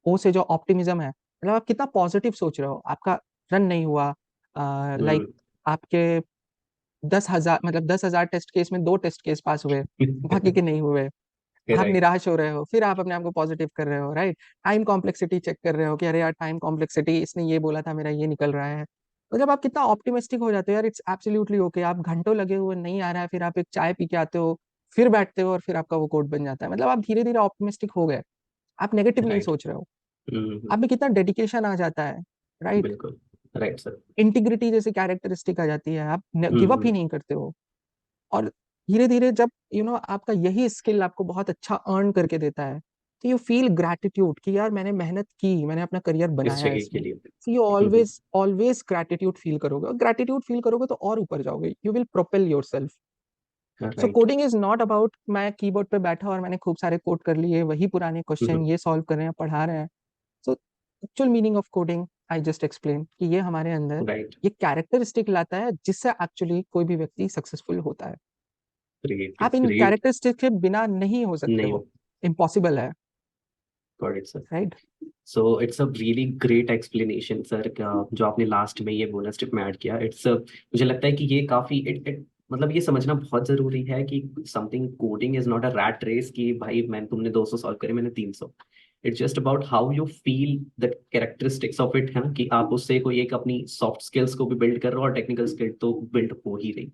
ओ से जो ऑप्टिमिज्म है, मतलब आप कितना पॉजिटिव सोच रहे हो, आपका रन नहीं हुआ, लाइक आपके 10,000, मतलब 10,000 टेस्ट केस में 2 टेस्ट केस पास हुए, बाकी के नहीं हुए, आप राइट। निराश हो रहे हो, फिर आप अपने आप को पॉजिटिव कर रहे हो, राइट। टाइम कॉम्प्लेक्सिटी चेक कर रहे हो कि अरे यार टाइम कॉम्प्लेक्सिटी, इसने ये बोला था, मेरा ये निकल रहा है। तो जब आप कितना ऑप्टिमिस्टिक हो जाते हो यार, इट्स एब्सोल्युटली ओके, आप घंटों लगे हुए नहीं आ रहा है, फिर आप एक चाय पी के आते हो, फिर बैठते हो और फिर आपका वो कोड बन जाता है, मतलब आप धीरे धीरे ऑप्टिमिस्टिक हो गए, आप नेगेटिव नहीं राइट। सोच रहे हो, आप में कितना डेडिकेशन आ जाता है, राइट। बिल्कुल। Right sir. इंटीग्रिटी जैसे कैरेक्टरिस्टिक आ जाती है, आप गिव अप ही नहीं करते हो। और धीरे धीरे जब आपका यही स्किल आपको बहुत अच्छा अर्न करके देता है, तो यू फील ग्रैटिट्यूड कि यार मैंने मेहनत की, मैंने अपना करियर इस बनाया है जगह के इसमें। लिए। You always always gratitude feel करोगे, और ग्रैटिट्यूड फील करोगे तो और ऊपर जाओगे, you will propel your self. So right. Coding is not about मैं कीबोर्ड पे बैठा और मैंने खूब सारे कोड कर लिए, वही पुराने क्वेश्चन ये सॉल्व कर रहे हैं, पढ़ा रहे हैं। So actual meaning of coding I just explain कि ये हमारे अंदर राइट। ये कैरेक्टरिस्टिक लाता है जिससे एक्चुअली कोई भी व्यक्ति सक्सेसफुल होता है। ग्रेट आप इन ग्रेट। कैरेक्टरिस्टिक के बिना नहीं हो सकते नहीं हो, हो। इम्पॉसिबल है, got it sir. Right. So it's a really great explanation sir, जो आपने लास्ट में ये बोनस टिप में ऐड किया, इट्स मुझे लगता है कि ये काफी इट मतलब ये समझना बहुत जरूरी है कि something coding is not a rat race कि भाई मैं तुमने 200 सॉल्व करे मैंने 300। It's just about how you feel the characteristics of it, है ना, कि आप उससे कोई एक अपनी सॉफ्ट स्किल्स को भी बिल्ड कर रहे हो और टेक्निकल स्किल तो बिल्ड हो ही रही।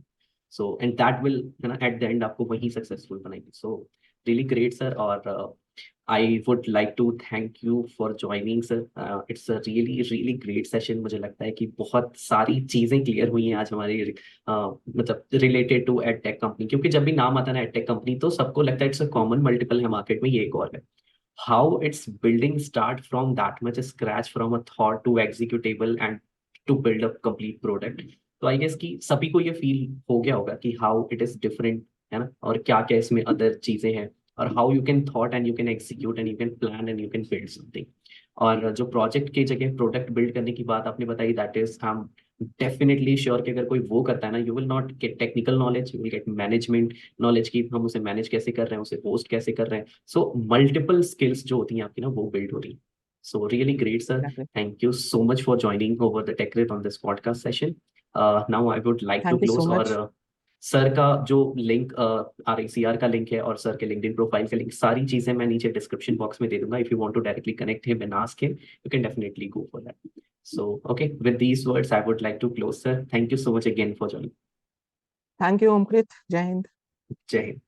सो एंड दैट विल, है ना, एट द एंड आपको वही सक्सेसफुल बनाएगी। So really great sir. और I would like to thank you for joining sir. It's a really great session. मुझे लगता है कि बहुत सारी चीजें क्लियर हुई हैं आज हमारी, मतलब रिलेटेड टू एडटेक कंपनी, क्योंकि जब भी नाम आता है ना एडटेक कंपनी तो सबको लगता है इट्स अ कॉमन मल्टीपल है मार्केट में, ये एक और है। How it's building start from that much scratch from a thought to executable and to build a complete product. तो आई गेस कि सभी को ये फील हो गया होगा कि हाउ इट इज डिफरेंट, है ना, और क्या क्या इसमें अदर चीजें हैं, और how you can thought and you can execute and you can plan and you can build something. और जो प्रोजेक्ट की जगह प्रोडक्ट बिल्ड करने की बात आपने बताई, that is I am definitely sure कि अगर कोई वो करता है ना, you will not gate technical knowledge, you will get management knowledge की हम उसे मैनेज कैसे कर रहे हैं, उसे होस्ट कैसे कर रहे हैं। सो मल्टीपल स्किल्स जो होती हैं आपकी ना वो बिल्ड हो रही है। So really great, sir. Definitely. Thank you so much for joining over the TechRit on this podcast session. Now I would like to Thank you so close much. और सर का जो लिंक RICR का link है और sir के LinkedIn profile का link, सारी चीजें मैं नीचे डिस्क्रिप्शन बॉक्स में दे दूंगा. If you want to directly connect him and ask him, you can definitely go for that. So okay, with these words I would like to close, sir. Thank you so much again for joining. Thank you, Omkrit. Jai Hind. Jai Hind.